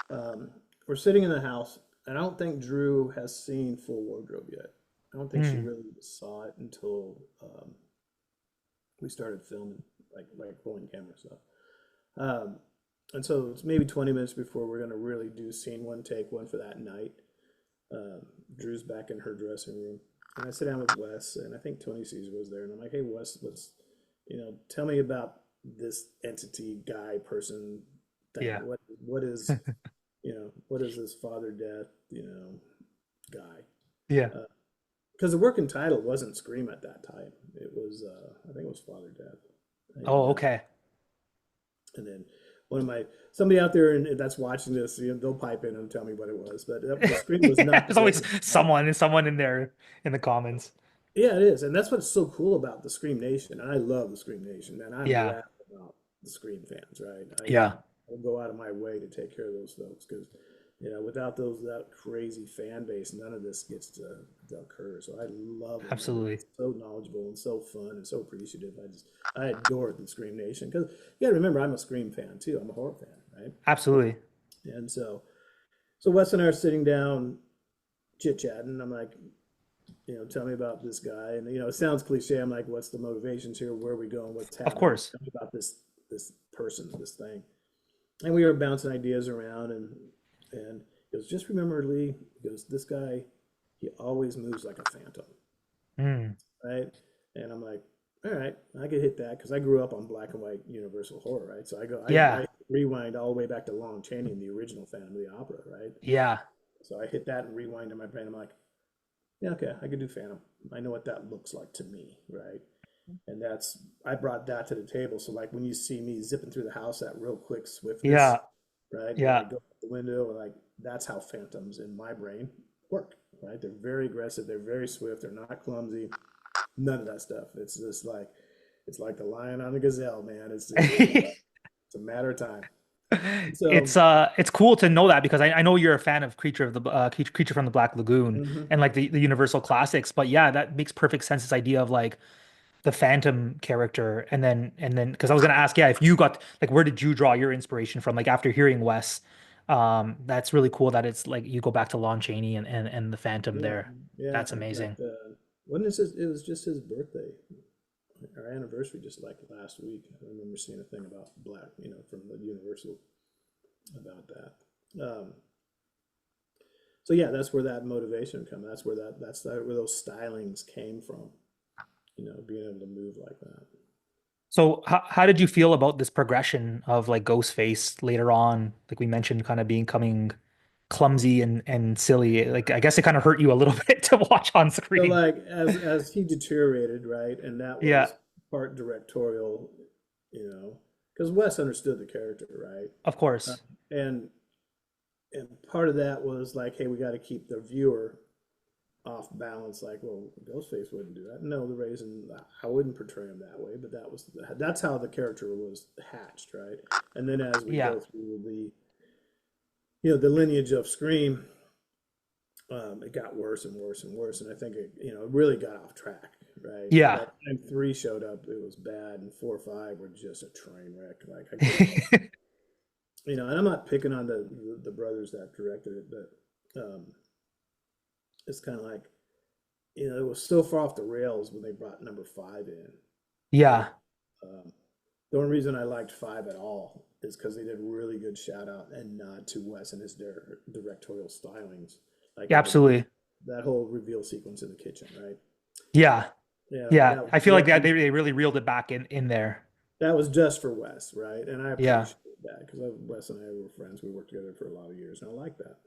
um, were sitting in the house, and I don't think Drew has seen full wardrobe yet. I don't think she Mm, really saw it until we started filming, like rolling camera stuff. Um, and so it's maybe 20 minutes before we're gonna really do scene one, take one for that night. Drew's back in her dressing room, and I sit down with Wes, and I think Tony Caesar was there, and I'm like, "Hey, Wes, tell me about this entity, guy, person, thing. yeah. What is, what is this father death, guy?" Yeah. Because the working title wasn't Scream at that time. It was, I think it was Father Death, Oh, and okay. then one of my somebody out there and that's watching this, they'll pipe in and tell me what it was. But the Scream was not the There's always working title. someone in there in the comments. Yeah, it is, and that's what's so cool about the Scream Nation. And I love the Scream Nation, and I'm Yeah. rad about the Scream fans, right? Yeah. I'll go out of my way to take care of those folks because, without that crazy fan base, none of this gets to occur. So I love them. Everyone's Absolutely. so knowledgeable and so fun and so appreciative. I adore the Scream Nation because you got to remember I'm a Scream fan too. I'm a horror fan, right? Absolutely. And so Wes and I are sitting down chit chatting. I'm like, tell me about this guy. And it sounds cliche. I'm like, what's the motivations here? Where are we going? What's Of happening? course. Tell me about this person, this thing. And we were bouncing ideas around, and he goes, just remember, Lee. He goes, this guy, he always moves like a phantom, Mm. right? And I'm like, all right, I could hit that because I grew up on black and white Universal horror, right? So Yeah. I rewind all the way back to Lon Chaney in the original Phantom of the Opera, right? Yeah. So I hit that and rewind in my brain. I'm like, yeah, okay, I could do Phantom. I know what that looks like to me, right? And I brought that to the table. So like when you see me zipping through the house, that real quick swiftness, Yeah. right? When I Yeah. go out the window, like that's how phantoms in my brain work, right? They're very aggressive, they're very swift, they're not clumsy, none of that stuff. It's just like it's like the lion on the gazelle, man. It's a matter of time. So It's cool to know that because I know you're a fan of Creature from the Black Lagoon mhm. and like the Universal classics, but yeah, that makes perfect sense. This idea of like the Phantom character, and then because I was gonna ask, yeah, if you got like where did you draw your inspiration from? Like after hearing Wes, that's really cool that it's like you go back to Lon Chaney and the Phantom Yeah, there. yeah. That's In amazing. fact, when is this? It was just his birthday, our anniversary, just like last week. I remember seeing a thing about black, from the Universal about that. So yeah, that's where that motivation come. Where those stylings came from. Being able to move like that. So how did you feel about this progression of like Ghostface later on? Like we mentioned, kind of becoming clumsy and silly. Like I guess it kind of hurt you a little bit to watch on So screen. like as he deteriorated, right, and that Yeah, was part directorial, because Wes understood the character, right, of course. and part of that was like, hey, we got to keep the viewer off balance. Like, well, Ghostface wouldn't do that. No, the reason I wouldn't portray him that way, but that's how the character was hatched, right? And then as we Yeah. go through the lineage of Scream, it got worse and worse and worse, and I think it really got off track, right? By Yeah. the time three showed up, it was bad, and 4 or 5 were just a train wreck. Like I couldn't, and I'm not picking on the brothers that directed it, but it's kind of like it was so far off the rails when they brought number 5 in, right? Yeah. Um, The only reason I liked five at all is because they did a really good shout out and nod to Wes and his directorial stylings, like Yeah, in absolutely. that whole reveal sequence in the kitchen, right? Yeah. Yeah, Yeah. that was I feel like that they really reeled it back in there. that was just for Wes, right? And I Yeah. appreciate that because Wes and I were friends. We worked together for a lot of years, and I like that.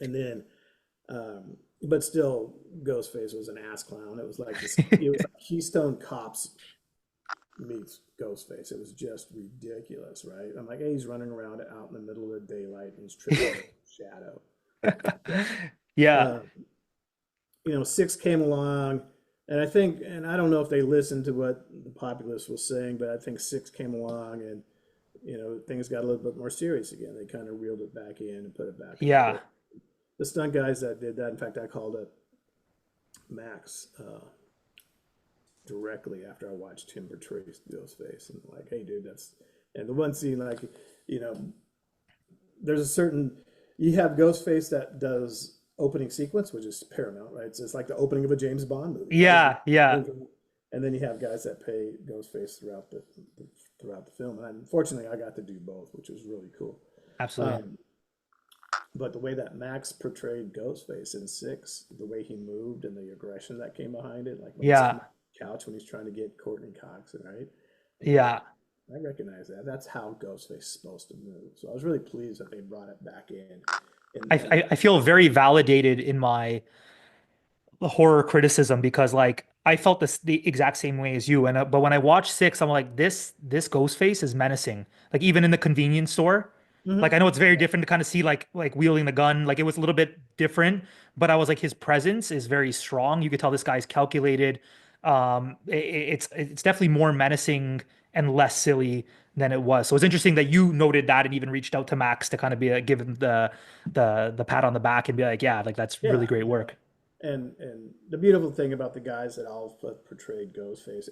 And then, but still, Ghostface was an ass clown. It was like this. It was like Keystone Cops meets Ghostface. It was just ridiculous, right? I'm like, hey, he's running around out in the middle of the daylight and he's tripping over a shadow. Yeah. Uh, six came along, and I think, and I don't know if they listened to what the populace was saying, but I think six came along and things got a little bit more serious again. They kind of reeled it back in and put it back in the Yeah. book. The stunt guys that did that, in fact, I called up Max directly after I watched him portray Ghostface, and like, hey, dude, that's and the one scene, like, you know, there's a certain you have Ghostface that does opening sequence, which is paramount, right? So it's like the opening of a James Bond movie. That is, Yeah. Yeah. and then you have guys that pay Ghostface throughout the film. And unfortunately, I got to do both, which was really cool. Absolutely. Um, but the way that Max portrayed Ghostface in Six, the way he moved and the aggression that came behind it, like when he's Yeah. coming off the couch when he's trying to get Courtney Cox, right? I'm like, Yeah. I recognize that. That's how Ghostface is supposed to move. So I was really pleased that they brought it back in that. I feel very validated in my the horror criticism because like I felt this the exact same way as you and but when I watched six I'm like this Ghostface is menacing like even in the convenience store like Mhm. I know it's very different to kind of see like wielding the gun like it was a little bit different but I was like his presence is very strong you could tell this guy's calculated it's definitely more menacing and less silly than it was so it's interesting that you noted that and even reached out to Max to kind of be give him the pat on the back and be like yeah like that's really Yeah, great work. and the beautiful thing about the guys that all portrayed Ghostface,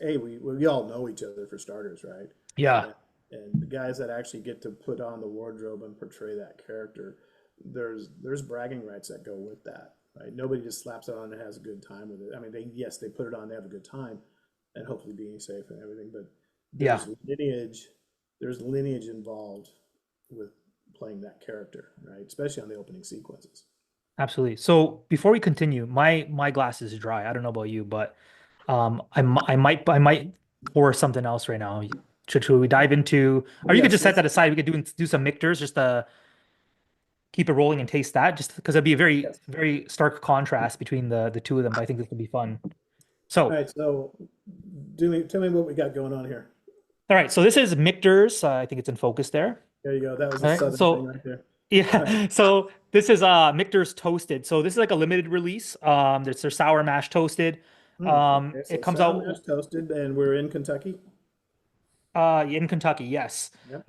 we all know each other for starters, right? Yeah. And, and the guys that actually get to put on the wardrobe and portray that character, there's bragging rights that go with that, right? Nobody just slaps it on and has a good time with it. I mean, they put it on, they have a good time, and hopefully being safe and everything. But Yeah, there's lineage, there's lineage involved with playing that character, right? Especially on the opening sequences. absolutely. So before we continue, my glass is dry. I don't know about you, but I might pour something else right now. Should we dive into, or you could Yes, just set let's that aside. We could do some Michters just to keep it rolling and taste that, just because it'd be a very yes. very stark contrast between the two of them. But I think this would be fun. All So right, so tell me what we got going on here. all right, so this is Michter's. I think it's in focus there. There you go. That was a All right, southern thing so right there. All right. yeah, so this is Michter's toasted. So this is like a limited release. There's their sour mash toasted. Okay, It so comes sour out mash toasted, and we're in Kentucky. in Kentucky, yes. Yep.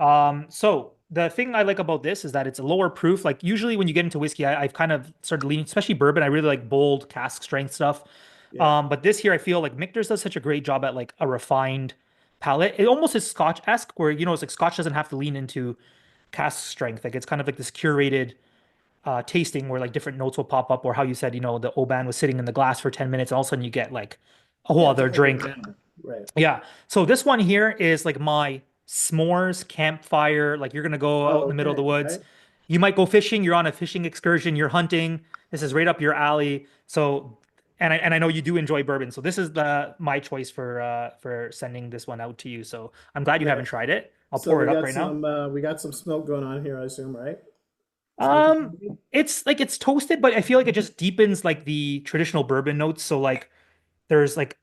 So the thing I like about this is that it's a lower proof. Like usually when you get into whiskey, I've kind of started leaning, especially bourbon. I really like bold cask strength stuff. Yeah. But this here, I feel like Michter's does such a great job at like a refined palate. It almost is Scotch-esque, where it's like Scotch doesn't have to lean into cask strength. Like it's kind of like this curated tasting where like different notes will pop up, or how you said, the Oban was sitting in the glass for 10 minutes, and all of a sudden you get like a whole Yeah, it's a other whole drink. different animal. Right. Yeah. So this one here is like my s'mores campfire. Like you're gonna go out in Oh, the middle of the okay. woods. Right. You might go fishing. You're on a fishing excursion. You're hunting. This is right up your alley. So, and I know you do enjoy bourbon. So this is the my choice for sending this one out to you. So I'm glad you Okay. haven't tried it. I'll So pour it up right now. we got some smoke going on here, I assume, right? Smoky Um, combination? it's like it's toasted, but I feel like it just deepens like the traditional bourbon notes. So like there's like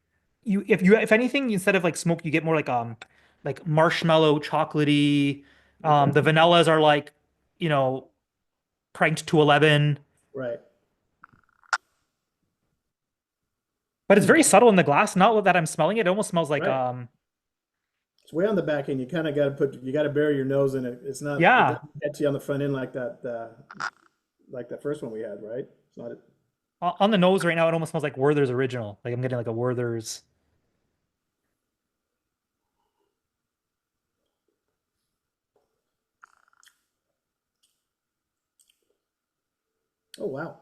if anything, instead of like smoke, you get more like marshmallow, chocolatey. Okay. The vanillas are like, you know, cranked to 11. Right. But it's Hmm. very subtle in the glass. Not that I'm smelling it. It almost smells like Right. It's way on the back end. You kind of got to you got to bury your nose in it. It yeah. doesn't catch you on the front end like that first one we had, right? It's not, On the nose right now, it almost smells like Werther's original. Like I'm getting like a Werther's. oh, wow.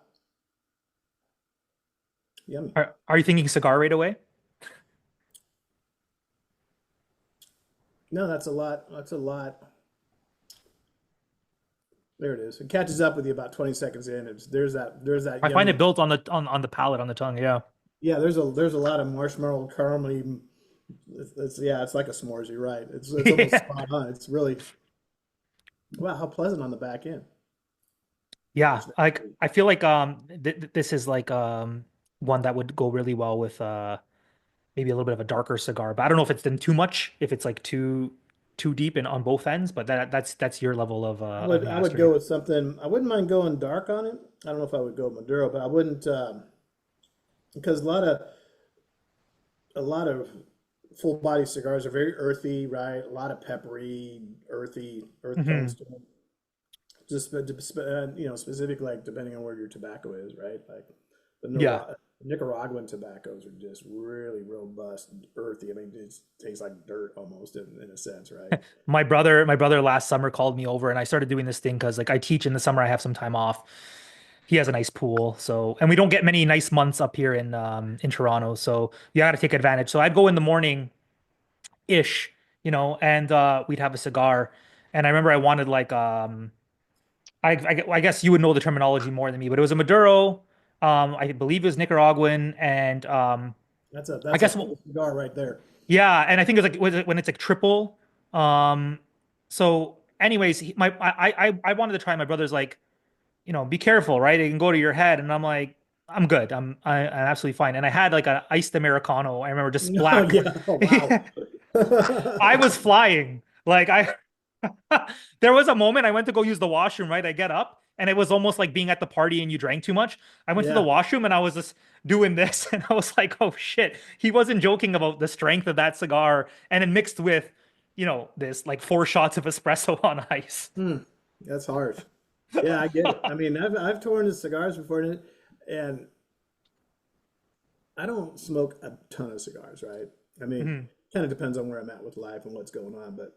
Yummy. Are you thinking cigar right away? No, that's a lot. That's a lot. There it is. It catches up with you about 20 seconds in. There's that I find it yummy. built on the palate, on the tongue. Yeah. Yeah, there's a lot of marshmallow caramely. Yeah, it's like a s'mores. You're right. It's almost Yeah. spot on. It's really wow, how pleasant on the back end. Yeah. It's very Like sweet. I feel like this is like one that would go really well with maybe a little bit of a darker cigar. But I don't know if it's then too much, if it's like too deep in on both ends, but that's your level of I would go mastery. with something. I wouldn't mind going dark on it. I don't know if I would go Maduro, but I wouldn't because a lot of full body cigars are very earthy, right? A lot of peppery, earthy, earth tones Hmm. to them. Specifically like depending on where your tobacco is, right? Like the Yeah. Nicaraguan tobaccos are just really robust, and earthy. I mean, it tastes like dirt almost in a sense, right? My brother last summer called me over and I started doing this thing because like I teach in the summer, I have some time off. He has a nice pool, so and we don't get many nice months up here in Toronto, so you got to take advantage. So I'd go in the morning ish, and we'd have a cigar. And I remember I wanted like I guess you would know the terminology more than me, but it was a Maduro. I believe it was Nicaraguan, and That's a I that's a guess full cigar right there. yeah, and I think it was like when it's like triple. Um, so anyways, I wanted to try. My brother's like, be careful, right? It can go to your head, and I'm like, I'm good. I'm absolutely fine. And I had like an iced Americano. I remember just Oh black. yeah. Oh wow. I was flying. Like I there was a moment I went to go use the washroom, right? I get up and it was almost like being at the party and you drank too much. I went to the Yeah. washroom and I was just doing this and I was like, oh shit. He wasn't joking about the strength of that cigar and it mixed with, this like 4 shots of espresso on ice. Hmm. That's harsh. Yeah, I get it. I mean, I've torn the cigars before, and I don't smoke a ton of cigars, right? I mean, Mhm. kind of depends on where I'm at with life and what's going on, but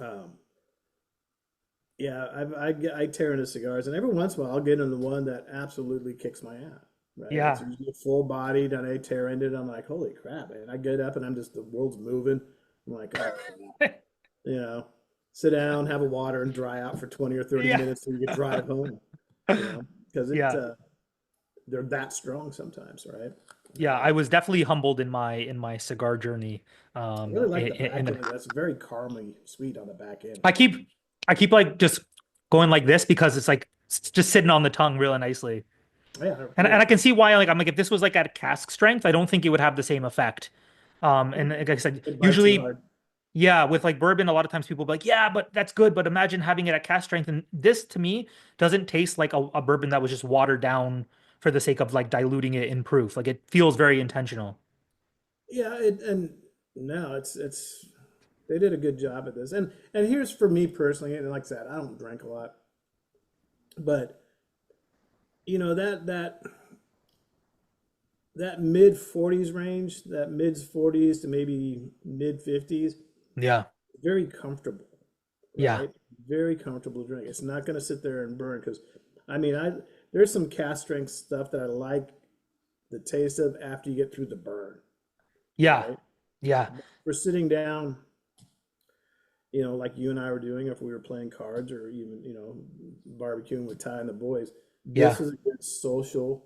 um, yeah, I tear into cigars, and every once in a while I'll get into one that absolutely kicks my ass, right? It's Yeah. usually full bodied, and I tear into it. I'm like, holy crap, man! I get up and the world's moving. I'm like, oh crap, you know, sit down, have a water, and dry out for 20 or 30 Yeah. minutes so you can drive home, because Yeah. they're that strong sometimes, right? Yeah. I was definitely humbled in my cigar journey. I really like the In back the end. That's very caramely sweet on the back end. I keep like just going like this because it's like just sitting on the tongue really nicely. Yeah, of And I course. can see why, like, I'm like, if this was like at cask strength, I don't think it would have the same effect. And like I said, It bites you usually, hard. yeah, with like bourbon, a lot of times people be like, yeah, but that's good. But imagine having it at cask strength. And this to me doesn't taste like a bourbon that was just watered down for the sake of like diluting it in proof. Like it feels very intentional. Yeah, and no, it's they did a good job at this. And here's for me personally, and like I said, I don't drink a lot, but that mid 40s range, that mid 40s to maybe mid 50s, Yeah. very comfortable, Yeah. right? Very comfortable drink. It's not going to sit there and burn because I mean, I there's some cast strength stuff that I like the taste of after you get through the burn, Yeah. right? Yeah. We're sitting down, like you and I were doing, if we were playing cards or even, barbecuing with Ty and the boys. Yeah. This is a good social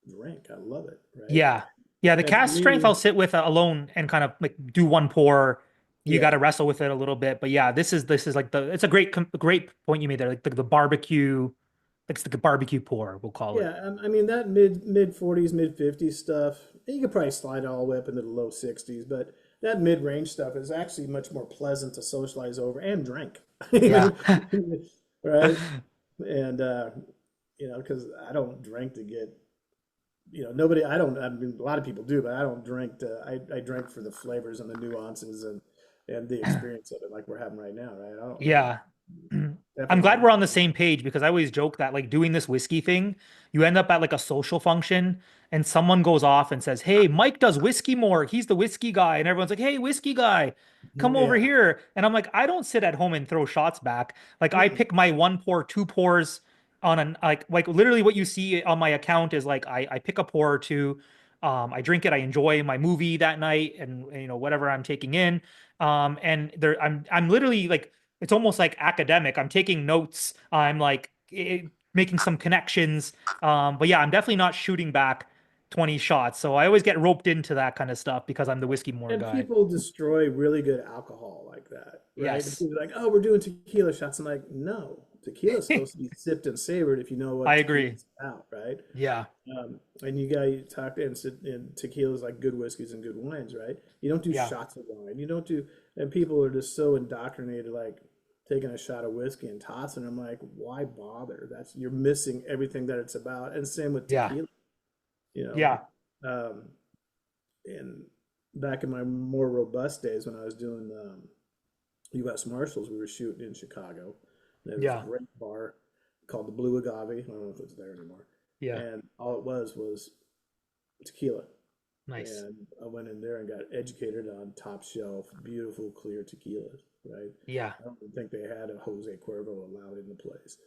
drink. I love it, right? Yeah. Yeah. The And for cast strength I'll me, sit with alone and kind of like do one pour. You got yeah, to wrestle with it a little bit. But yeah, this is like it's a great point you made there. Like the barbecue, like it's like a barbecue pour, we'll call it. yeah. I mean that mid 40s, mid 50s stuff. You could probably slide it all the way up into the low 60s, but that mid range stuff is actually much more pleasant to socialize over and drink, Yeah. right? And because I don't drink to get nobody. I mean, a lot of people do, but I don't drink I drink for the flavors and the nuances and the experience of it, like we're having right now, right? I don't, Yeah. I'm definitely glad don't. we're on the same page because I always joke that like doing this whiskey thing, you end up at like a social function and someone goes off and says, "Hey, Mike does whiskey more. He's the whiskey guy." And everyone's like, "Hey, whiskey guy, come over Yeah. here." And I'm like, I don't sit at home and throw shots back. Like I Mm-mm. pick my one pour, two pours on an like literally what you see on my account is like I pick a pour or two. I drink it. I enjoy my movie that night, and whatever I'm taking in. And there, I'm literally like, it's almost like academic. I'm taking notes. I'm like making some connections. But yeah, I'm definitely not shooting back 20 shots. So I always get roped into that kind of stuff because I'm the whiskey more And guy. people destroy really good alcohol like that, right? And Yes, people are like, "Oh, we're doing tequila shots." I'm like, "No, tequila's supposed to be sipped and savored if you know I what agree. tequila's about, right?" Yeah, And you got to talk and tequila's like good whiskeys and good wines, right? You don't do yeah, shots of wine. You don't do, and people are just so indoctrinated, like taking a shot of whiskey and tossing. I'm like, why bother? That's you're missing everything that it's about. And same with yeah, tequila, you know. yeah, Um, and back in my more robust days when I was doing U.S. Marshals, we were shooting in Chicago. There was a yeah, great bar called the Blue Agave. I don't know if it's there anymore. yeah. And all it was tequila. Nice. And I went in there and got educated on top shelf, beautiful, clear tequilas, right? Yeah, I don't even think they had a Jose Cuervo allowed in the place.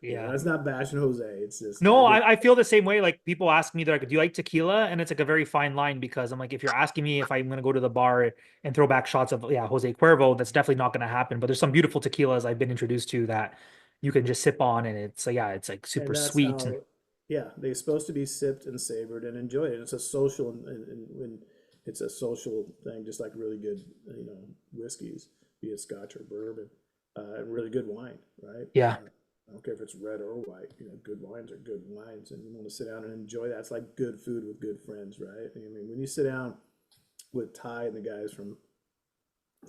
You know, yeah. that's not bashing Jose. It's just No, I did. I feel the same way. Like people ask me, they're like, "Do you like tequila?" And it's like a very fine line because I'm like, if you're asking me if I'm gonna go to the bar and throw back shots of Jose Cuervo, that's definitely not gonna happen. But there's some beautiful tequilas I've been introduced to that you can just sip on, and it's like super And that's sweet. And how, yeah, they're supposed to be sipped and savored and enjoyed. It's a social, and when it's a social thing, just like really good, whiskeys, be it Scotch or bourbon, and really good wine, right? yeah, I don't care if it's red or white. Good wines are good wines, and you want to sit down and enjoy that. It's like good food with good friends, right? I mean, when you sit down with Ty and the guys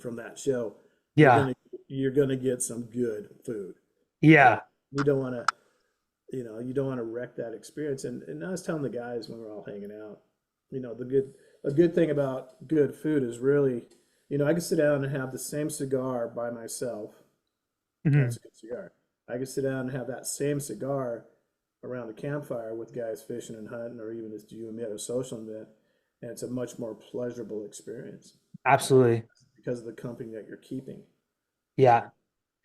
from that show, you're yeah, gonna you're gonna get some good food, right? yeah, You don't want to you don't want to wreck that experience. And I was telling the guys when we were all hanging out, a good thing about good food is really, I could sit down and have the same cigar by myself. hmm That's a good cigar. I could sit down and have that same cigar around a campfire with guys fishing and hunting, or even as you and me at a social event, and it's a much more pleasurable experience, absolutely, because of the company that you're keeping, you yeah. know.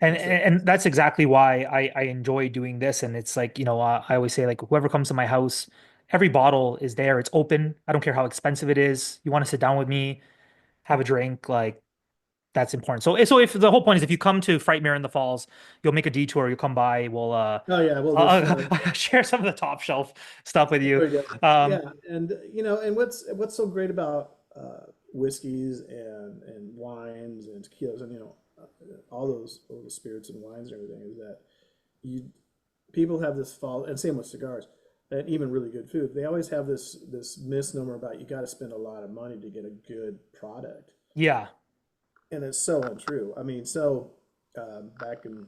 And, And so and and that's exactly why I enjoy doing this. And it's like, I always say like whoever comes to my house, every bottle is there. It's open. I don't care how expensive it is. You want to sit down with me, have a drink, like that's important. So if the whole point is if you come to Frightmare in the Falls, you'll make a detour, you'll come by, we'll oh yeah, well this I'll share some of the top shelf stuff with you. there you go. Um, Yeah, and and what's so great about whiskeys and wines and tequilas and all those spirits and wines and everything is that you people have this fall, and same with cigars and even really good food. They always have this misnomer about you got to spend a lot of money to get a good product, yeah, and it's so untrue. I mean, so back in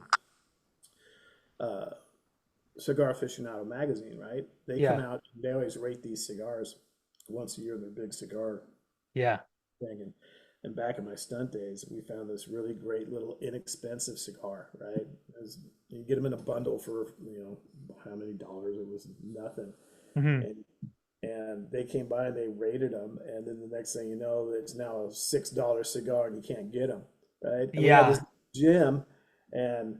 uh, Cigar Aficionado magazine, right? They come yeah, out, they always rate these cigars once a year, their big cigar yeah. thing. And back in my stunt days, we found this really great little inexpensive cigar, right? You get them in a bundle for, how many dollars? It was nothing. hmm And they came by and they rated them, and then the next thing you know, it's now a $6 cigar and you can't get them, right? And we had this Yeah. gym, and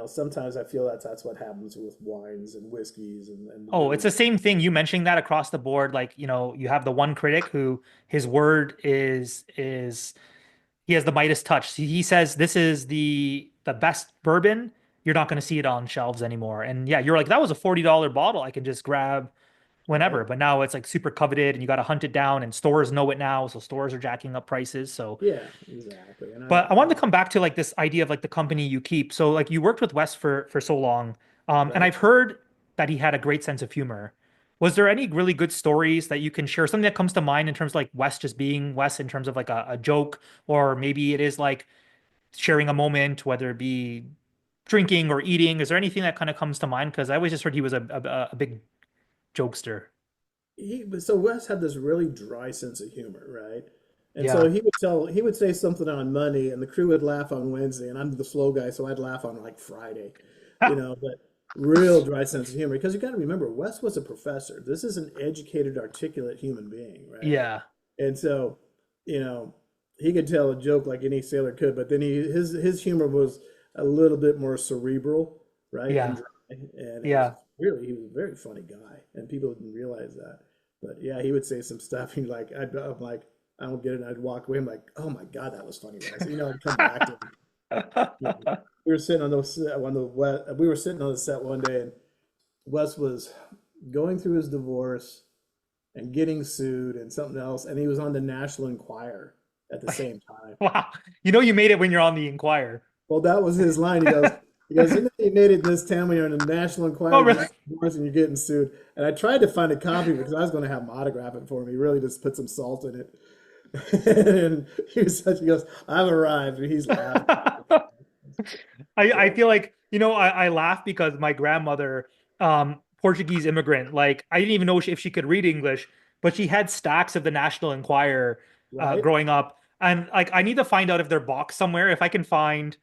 sometimes I feel that's what happens with wines and whiskeys and the Oh, it's really. the same thing. You mentioning that across the board. Like, you have the one critic who his word is he has the Midas touch. He says this is the best bourbon. You're not going to see it on shelves anymore. And yeah, you're like, that was a $40 bottle I can just grab whenever. Right? But now it's like super coveted and you got to hunt it down and stores know it now. So stores are jacking up prices. So, Yeah, exactly. And but I wanted to come back to like this idea of like the company you keep. So like you worked with Wes for so long. And right. I've heard that he had a great sense of humor. Was there any really good stories that you can share? Something that comes to mind in terms of like Wes just being Wes in terms of like a joke, or maybe it is like sharing a moment, whether it be drinking or eating. Is there anything that kind of comes to mind? Because I always just heard he was a big jokester. So Wes had this really dry sense of humor, right? And so Yeah. he would say something on Monday, and the crew would laugh on Wednesday, and I'm the slow guy, so I'd laugh on like Friday, But real dry sense of humor, because you got to remember, Wes was a professor. This is an educated, articulate human being, right? Yeah. And so, you know, he could tell a joke like any sailor could, but then his humor was a little bit more cerebral, right, and Yeah. dry, and it was Yeah. really he was a very funny guy, and people didn't realize that. But yeah, he would say some stuff. He like, I'm like, I don't get it. And I'd walk away. I'm like, oh my God, that was funny, Wes. I'd come back to him. We were sitting we were sitting on the set one day, and Wes was going through his divorce and getting sued and something else, and he was on the National Enquirer at the same time. Wow. You know you made it when you're on the Inquirer. Well, that was his line. You know, you made it in this town when you're on the National Oh, Enquirer, really? getting divorced, and you're getting sued. And I tried to find a copy because I was going to have him autograph it for me. He really just put some salt in it. And he goes, I've arrived. And he's laughing. I feel like, I laugh because my grandmother, Portuguese immigrant, like I didn't even know if she could read English, but she had stacks of the National Enquirer Right? growing up. And like I need to find out if they're boxed somewhere. If I can find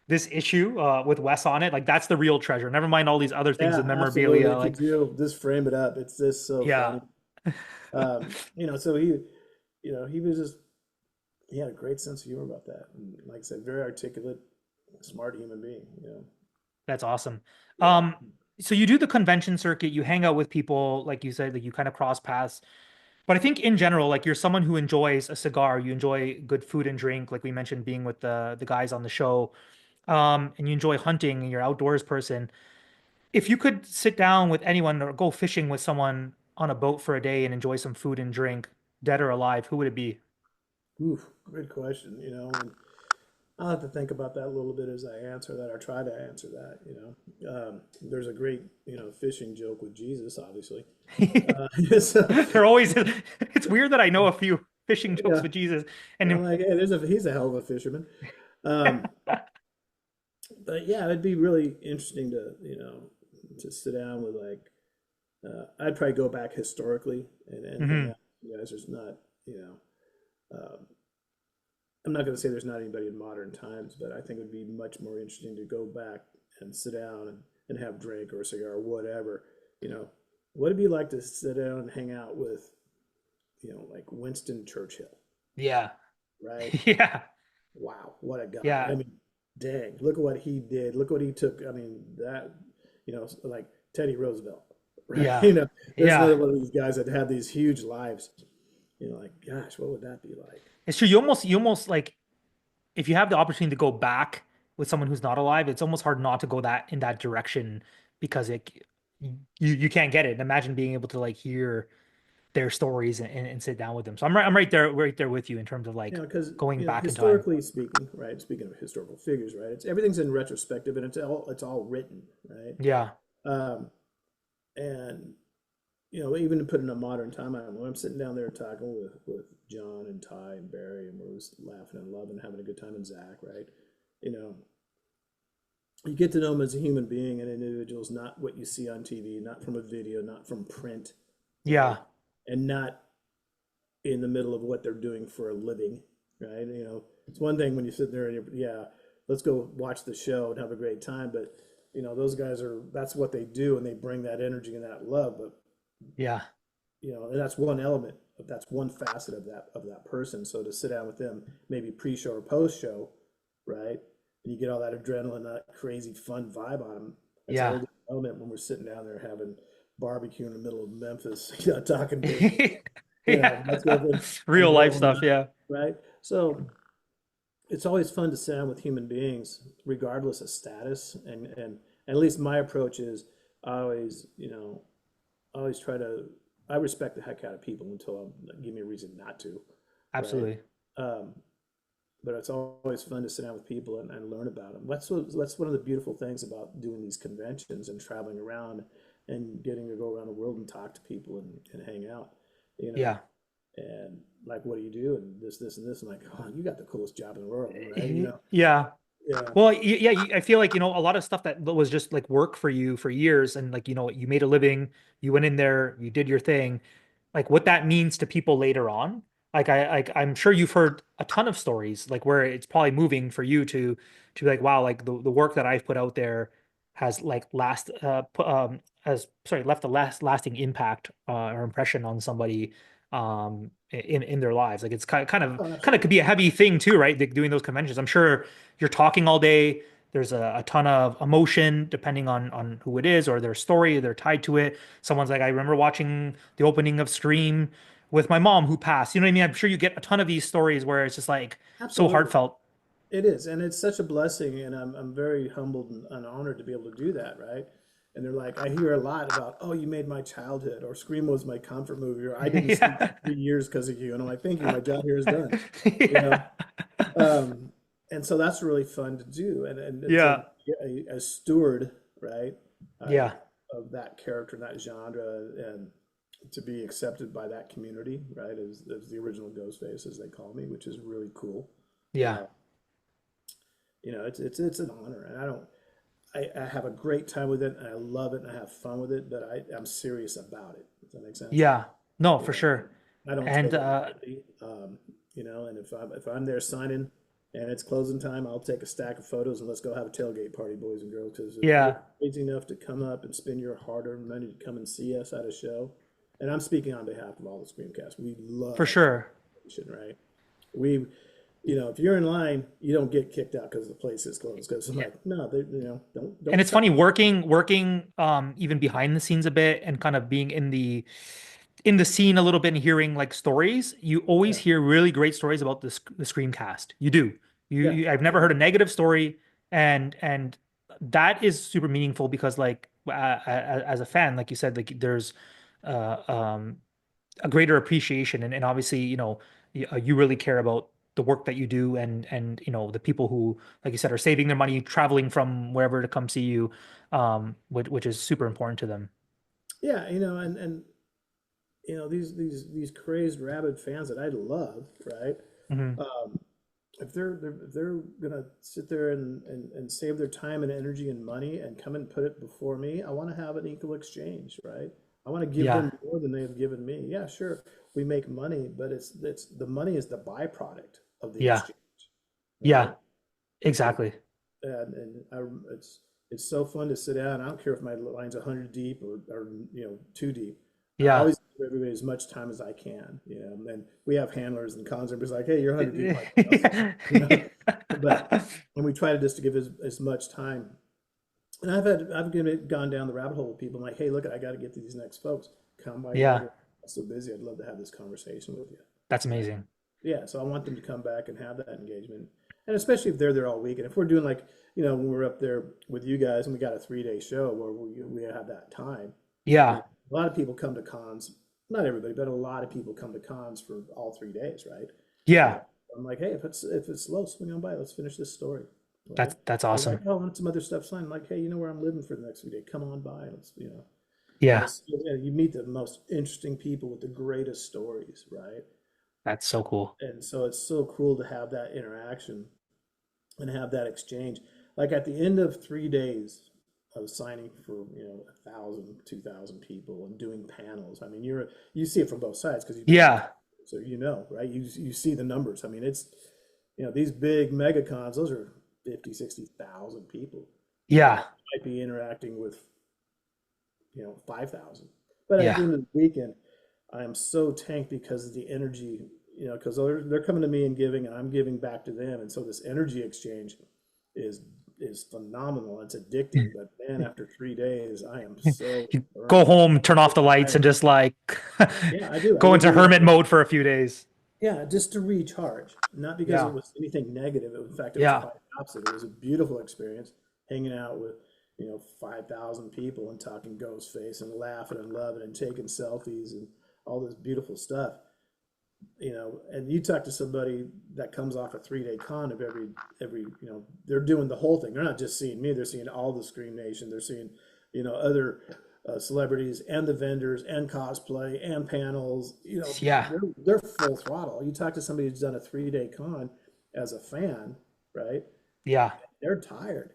this issue with Wes on it, like that's the real treasure. Never mind all these other things Yeah, with absolutely. memorabilia. If you Like, do, just frame it up. It's just so yeah, funny. So he was just, he had a great sense of humor about that. And like I said, very articulate, smart human being. that's awesome. Yeah. So you do the convention circuit, you hang out with people, like you said, like you kind of cross paths. But I think in general, like you're someone who enjoys a cigar, you enjoy good food and drink, like we mentioned, being with the guys on the show, and you enjoy hunting and you're an outdoors person. If you could sit down with anyone or go fishing with someone on a boat for a day and enjoy some food and drink, dead or alive, who would it be? Oof, good question. And I'll have to think about that a little bit as I answer that or try to answer that. There's a great, fishing joke with Jesus, obviously. So, They're always, it's weird that I know a few fishing jokes yeah, with Jesus. I'm And like, hey, he's a hell of a fisherman. Um, but yeah, it'd be really interesting to sit down with I'd probably go back historically and hang Mhm. out with you guys. There's not, you know, um, I'm not going to say there's not anybody in modern times, but I think it would be much more interesting to go back and sit down and have a drink or a cigar or whatever. You know, what it'd be like to sit down and hang out with, like Winston Churchill, Yeah. right? Yeah. Wow, what a guy. I Yeah. mean, dang, look at what he did. Look what he took. I mean, like Teddy Roosevelt, right? Yeah. There's another Yeah. one of these guys that had these huge lives. Like, gosh, what would that be like? It's true. You almost like if you have the opportunity to go back with someone who's not alive, it's almost hard not to go that in that direction because you can't get it. Imagine being able to like hear their stories and sit down with them. So I'm right there with you in terms of like Because going back in time. historically speaking, right? Speaking of historical figures, right? It's everything's in retrospective, and it's all written, right? Yeah. Um, and even to put in a modern time, when I'm sitting down there talking with John and Ty and Barry, and we're just laughing and loving, having a good time, and Zach, right? You know, you get to know them as a human being and individuals, not what you see on TV, not from a video, not from print, right? Yeah. And not in the middle of what they're doing for a living, right? It's one thing when you sit there and yeah, let's go watch the show and have a great time, but those guys that's what they do, and they bring that energy and that love, but Yeah. and that's one element, that's one facet of that person. So to sit down with them, maybe pre-show or post-show, right? And you get all that adrenaline, that crazy fun vibe on them. That's a whole Yeah. different element when we're sitting down there having barbecue in the middle of Memphis, talking big, Yeah. that's what and Real life going stuff. out, Yeah. right? So it's always fun to sit down with human beings, regardless of status. And at least my approach is I always try to, I respect the heck out of people until give me a reason not to, right? Absolutely. Um, but it's always fun to sit down with people and learn about them. That's one of the beautiful things about doing these conventions and traveling around and getting to go around the world and talk to people and hang out, you know. Yeah. And like, what do you do? And this, and this. I'm like, oh, you got the coolest job in the world, right? Yeah. Yeah. Well, yeah, I feel like, a lot of stuff that was just like work for you for years and like, you made a living, you went in there, you did your thing, like what that means to people later on. I'm sure you've heard a ton of stories like where it's probably moving for you to be like, wow, like the work that I've put out there has like has sorry, left a lasting impact or impression on somebody in their lives. Like it's kind of Oh, kind of absolutely. could be a heavy thing too, right? Like doing those conventions. I'm sure you're talking all day. There's a ton of emotion depending on who it is or their story. They're tied to it. Someone's like, I remember watching the opening of Scream with my mom who passed. You know what I mean? I'm sure you get a ton of these stories where it's just like so Absolutely. heartfelt. It is, and it's such a blessing, and I'm very humbled and honored to be able to do that, right? And they're like, I hear a lot about, oh, you made my childhood, or Scream was my comfort movie, or I didn't sleep Yeah. for 3 years because of you, and I'm like, thank you, my job here is done, you Yeah. know. Um, and so that's really fun to do, and to Yeah. be a steward, right, uh, Yeah. of that character and that genre, and to be accepted by that community, right, as the original Ghostface, as they call me, which is really cool. Yeah. Uh, it's an honor, and I have a great time with it, and I love it, and I have fun with it, but I'm serious about it. Does that make sense? Yeah. No, You for know, sure. I don't And take it lightly. And if I'm there signing and it's closing time, I'll take a stack of photos and let's go have a tailgate party, boys and girls. Because if you're yeah, crazy enough to come up and spend your hard-earned money to come and see us at a show, and I'm speaking on behalf of all the Screamcast, we for love sure. right? We, if you're in line, you don't get kicked out because the place is closed. Because I'm Yeah. like, no, And don't it's touch. funny working even behind the scenes a bit and kind of being in the scene a little bit and hearing like stories. You always Yeah, hear really great stories about the Screamcast. You do. yeah, I've never heard a negative story, and that is super meaningful because like as a fan, like you said, like there's uh, um, a greater appreciation and obviously you really care about the work that you do and the people who like you said are saving their money traveling from wherever to come see you which is super important to them. yeah. And these crazed rabid fans that I love, right? Hmm. Um, if they're gonna sit there and save their time and energy and money and come and put it before me, I want to have an equal exchange, right? I want to give Yeah, them more than they have given me. Yeah, sure, we make money, but it's the money is the byproduct of the yeah, exchange, yeah, right? It, exactly. it's so fun to sit down. I don't care if my line's 100 deep or too deep. I Yeah. always give everybody as much time as I can, and then we have handlers and cons. Everybody's like, "Hey, you're 100 deep." Like, okay, you know. But when we try to just to give as much time, and gone down the rabbit hole with people. I'm like, "Hey, look, I got to get to these next folks. Come by Yeah, later. I'm so busy. I'd love to have this conversation with you." that's Right? amazing. Yeah, so I want them to come back and have that engagement. And especially if they're there all week. And if we're doing like, when we're up there with you guys and we got a 3 day show where we have that time, Yeah, a lot of people come to cons, not everybody, but a lot of people come to cons for all 3 days, right? Uh, yeah, I'm like, hey, if it's slow, swing on by. Let's finish this story, right? that's They're like, awesome. oh, I want some other stuff signed. I'm like, hey, you know where I'm living for the next 3 days? Come on by. And Yeah, you meet the most interesting people with the greatest stories, right? that's so cool. And so it's so cool to have that interaction and have that exchange. Like at the end of 3 days of signing for 1,000, 2,000 people and doing panels. I mean, you see it from both sides because you've been there, Yeah, so right? You see the numbers. I mean, it's these big mega cons. Those are 50, 60,000 people. yeah, Might be interacting with 5,000. But at the yeah, end of the weekend, I am so tanked because of the energy, because they're coming to me and giving, and I'm giving back to them, and so this energy exchange is is phenomenal. It's addicting, but man, after 3 days, I am so you go burnt out. home, turn off the lights, and Tired. just like Yeah, I do. I go would into do that. hermit mode for a few days. Yeah, just to recharge, not because it Yeah, was anything negative. In fact, it was yeah, quite the opposite. It was a beautiful experience hanging out with 5,000 people and talking Ghostface and laughing and loving and taking selfies and all this beautiful stuff. And you talk to somebody that comes off a 3 day con of every they're doing the whole thing. They're not just seeing me, they're seeing all the Scream Nation. They're seeing other celebrities and the vendors and cosplay and panels. yeah, They're full throttle. You talk to somebody who's done a 3 day con as a fan, right? yeah. They're tired,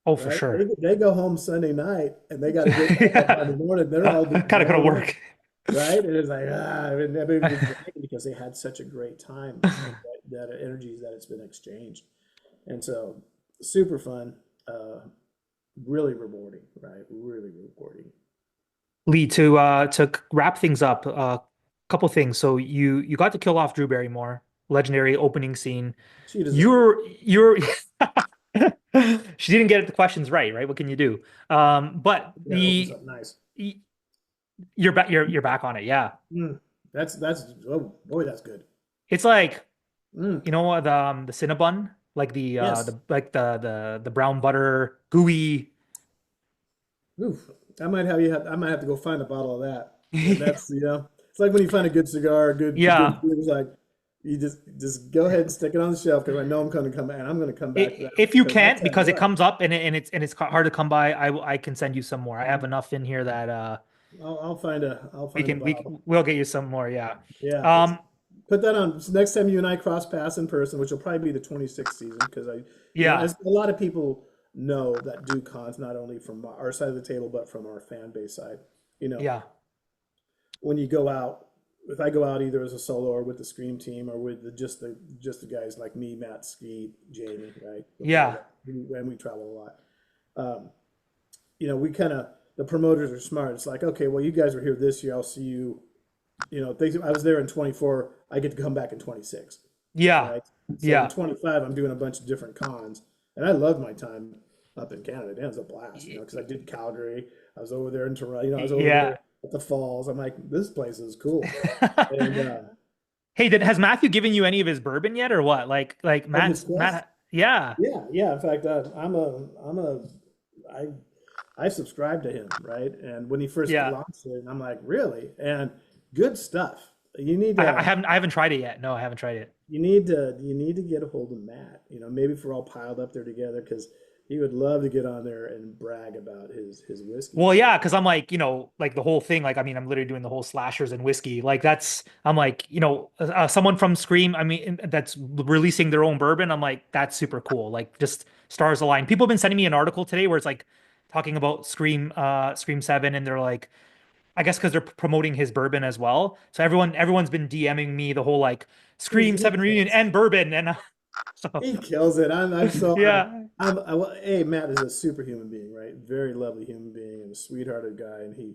Oh, for right? they, sure. they go home Sunday night and they got to get back up Yeah, Monday morning. They're all gotta go to blown up, work. right? And it's like, and everybody's drained because they had such a great time, that energy that it's been exchanged. And so super fun, really rewarding, right? Really rewarding. Lee, to wrap things up, a couple things. So you got to kill off Drew Barrymore, legendary opening scene. She deserved it. You're She didn't get the questions right, right? What can you do? But Yeah, it opens up nice. y- you're back you're back on it. Yeah. Mm. That's oh boy, that's good. It's like, Mm. you know what, the Cinnabon, like Yes. the brown butter gooey. Oof. I might have to go find a bottle of that. And that's, it's like when you find a good cigar, a good Yeah. food, it's like you just go ahead and stick it on the shelf because I know I'm going to come back and I'm going to come back to that If you because I can't, tell you because it what, comes up and it's hard to come by, I can send you some more. I have enough in here that I'll we find a can bottle. we'll get you some more. Yeah. Yeah, Um. put that on. So next time you and I cross paths in person, which will probably be the 26th season, because Yeah. as a lot of people know that do cons not only from our side of the table but from our fan base side. You know, Yeah. when you go out, if I go out either as a solo or with the Scream team or with just the guys like me, Matt, Skeet, Jamie, right, the four Yeah. that and we travel a lot. Um, we kind of the promoters are smart. It's like, okay, well, you guys were here this year. I'll see you. If I was there in 24, I get to come back in 26, Yeah. right? So in Yeah. 25, I'm doing a bunch of different cons, and I love my time up in Canada. It was a blast, because I did Calgary. I was over there in Toronto. I was over Yeah. there at the falls. I'm like, this place is cool. And Hey, has Matthew given you any of his bourbon yet, or what? Like of his quest, yeah, yeah, yeah. In fact, I I subscribed to him, right? And when he first yeah. launched it, I'm like, really? And good stuff. You need to I haven't tried it yet. No, I haven't tried it. you need to get a hold of Matt. Maybe if we're all piled up there together, because he would love to get on there and brag about his Well, whiskeys. yeah, because I'm like, like the whole thing. Like, I mean, I'm literally doing the whole slashers and whiskey. Like, I'm like, someone from Scream. I mean, that's releasing their own bourbon. I'm like, that's super cool. Like, just stars align. People have been sending me an article today where it's like talking about Scream 7, and they're like, I guess because they're promoting his bourbon as well. So everyone's been DMing me the whole like He's Scream he 7 reunion kills. and bourbon, and so He kills it. I'm so yeah, hey, Matt is a superhuman being, right? Very lovely human being and a sweethearted guy. And he,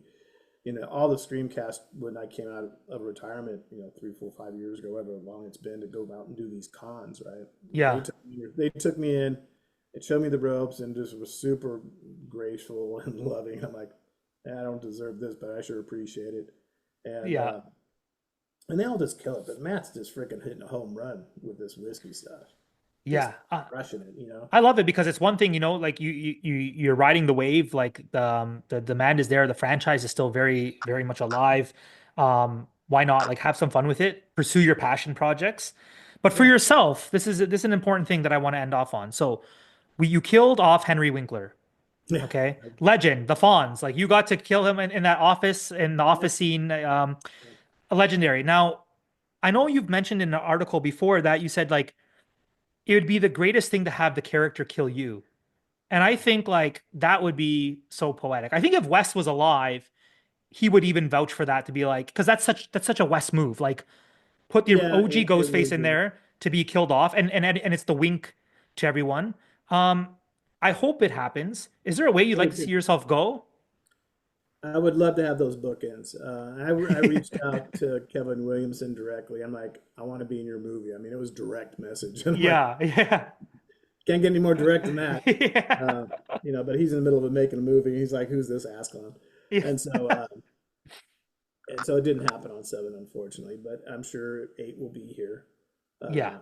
all the Screamcast when I came out of retirement, 3, 4, 5 years ago, however long it's been to go out and do these cons, right? yeah, They took me in and showed me the ropes and just was super graceful and loving. I'm like, I don't deserve this, but I sure appreciate it. And yeah. and they all just kill it. But Matt's just freaking hitting a home run with this whiskey stuff, just Yeah. crushing it. I love it because it's one thing, like you're riding the wave, like the demand is there, the franchise is still very, very much alive. Why not like have some fun with it, pursue your passion projects. But for Yeah, yourself, this is an important thing that I want to end off on. So you killed off Henry Winkler, yeah, okay? Legend, the Fonz, like you got to kill him in that office in the yeah, office scene, a legendary. Now, I know you've mentioned in an article before that you said like it would be the greatest thing to have the character kill you. And I think like that would be so poetic. I think if Wes was alive, he would even vouch for that to be like, because that's such a Wes move. Like put the yeah. OG It Ghostface would in be. there to be killed off, and it's the wink to everyone. Um, I hope it happens. Is there a way you'd I like do to see too. yourself go? I would love to have those bookends. I reached out to Kevin Williamson directly. I'm like, I want to be in your movie. I mean, it was direct message, and I'm like, Yeah, yeah, can't get any more direct than that. yeah, Uh, but he's in the middle of making a movie. He's like, who's this Ascalon? yeah, And so, uh, and so it didn't happen on 7, unfortunately. But I'm sure 8 will be here. yeah. Uh,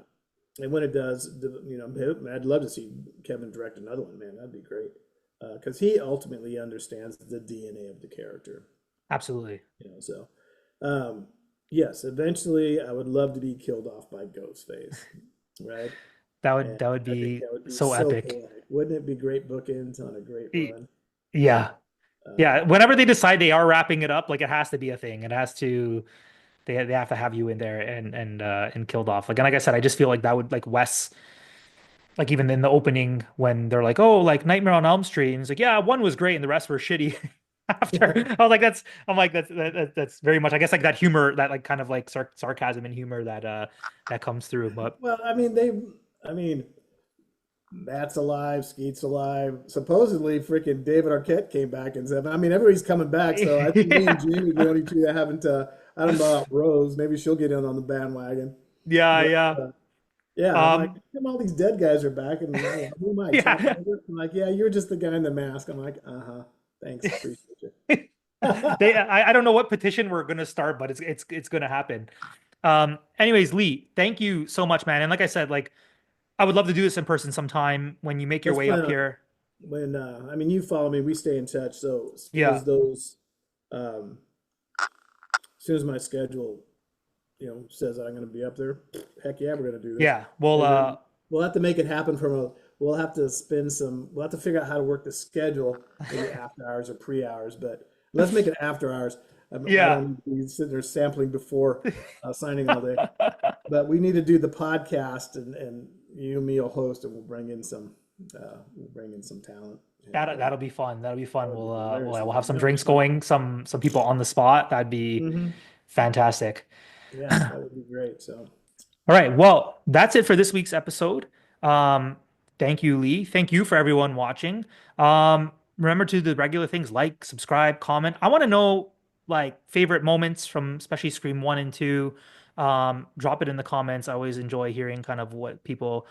and when it does, I'd love to see Kevin direct another one. Man, that'd be great. Because he ultimately understands the DNA of the character. Absolutely. So um, yes, eventually I would love to be killed off by Ghostface, right? And That would I think be that would be so so epic. poetic. Wouldn't it be great bookends on a great run? Yeah. Um, Yeah, whenever they decide they are wrapping it up, like it has to be a thing. It has to they have to have you in there and killed off. Like, and like I said, I just feel like that would like Wes, like even in the opening when they're like, oh, like Nightmare on Elm Street, and he's like, yeah, one was great and the rest were shitty. After I was like, that's very much, I guess, like that humor, that like kind of like sarcasm and humor that comes through. But well, I mean, Matt's alive, Skeet's alive. Supposedly, freaking David Arquette came back and said, I mean, everybody's coming back. So I think me and yeah, Jamie are the only two that haven't. I don't know about Rose. Maybe she'll get in on the bandwagon. yeah, But yeah. Yeah, I'm like, Um, how come all these dead guys are back? And who am I, Tom yeah. Hagen? I'm like, yeah, you're just the guy in the mask. I'm like, uh-huh. Thanks, appreciate you. I don't know what petition we're gonna start, but it's gonna happen. Anyways, Lee, thank you so much, man. And like I said, like I would love to do this in person sometime when you make your Let's way plan up on here. when I mean you follow me, we stay in touch. So Yeah. um as soon as my schedule, says I'm gonna be up there, heck yeah, we're gonna do this. Yeah. Well, And then we'll have to make it happen we'll have to figure out how to work the schedule, maybe after hours or pre-hours, but let's make it after hours. I yeah. don't need to be sitting there sampling before signing all day. But we need to do the podcast, and you and me will host, and we'll bring in some talent, and That'll be fun. That'll be that fun. would be We'll hilarious. we'll have some No, drinks going, some people on the spot. That'd be hmm fantastic. yeah, that would be great. So All right. Well, that's it for this week's episode. Um, thank you, Lee. Thank you for everyone watching. Remember to do the regular things like subscribe, comment. I want to know like favorite moments from especially Scream 1 and 2. Drop it in the comments. I always enjoy hearing kind of what people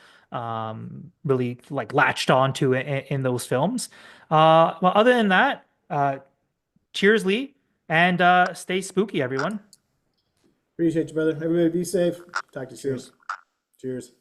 really like latched onto in those films. Well, other than that, cheers, Lee, and stay spooky, everyone. appreciate you, brother. Everybody be safe. Talk to you soon. Cheers. Cheers.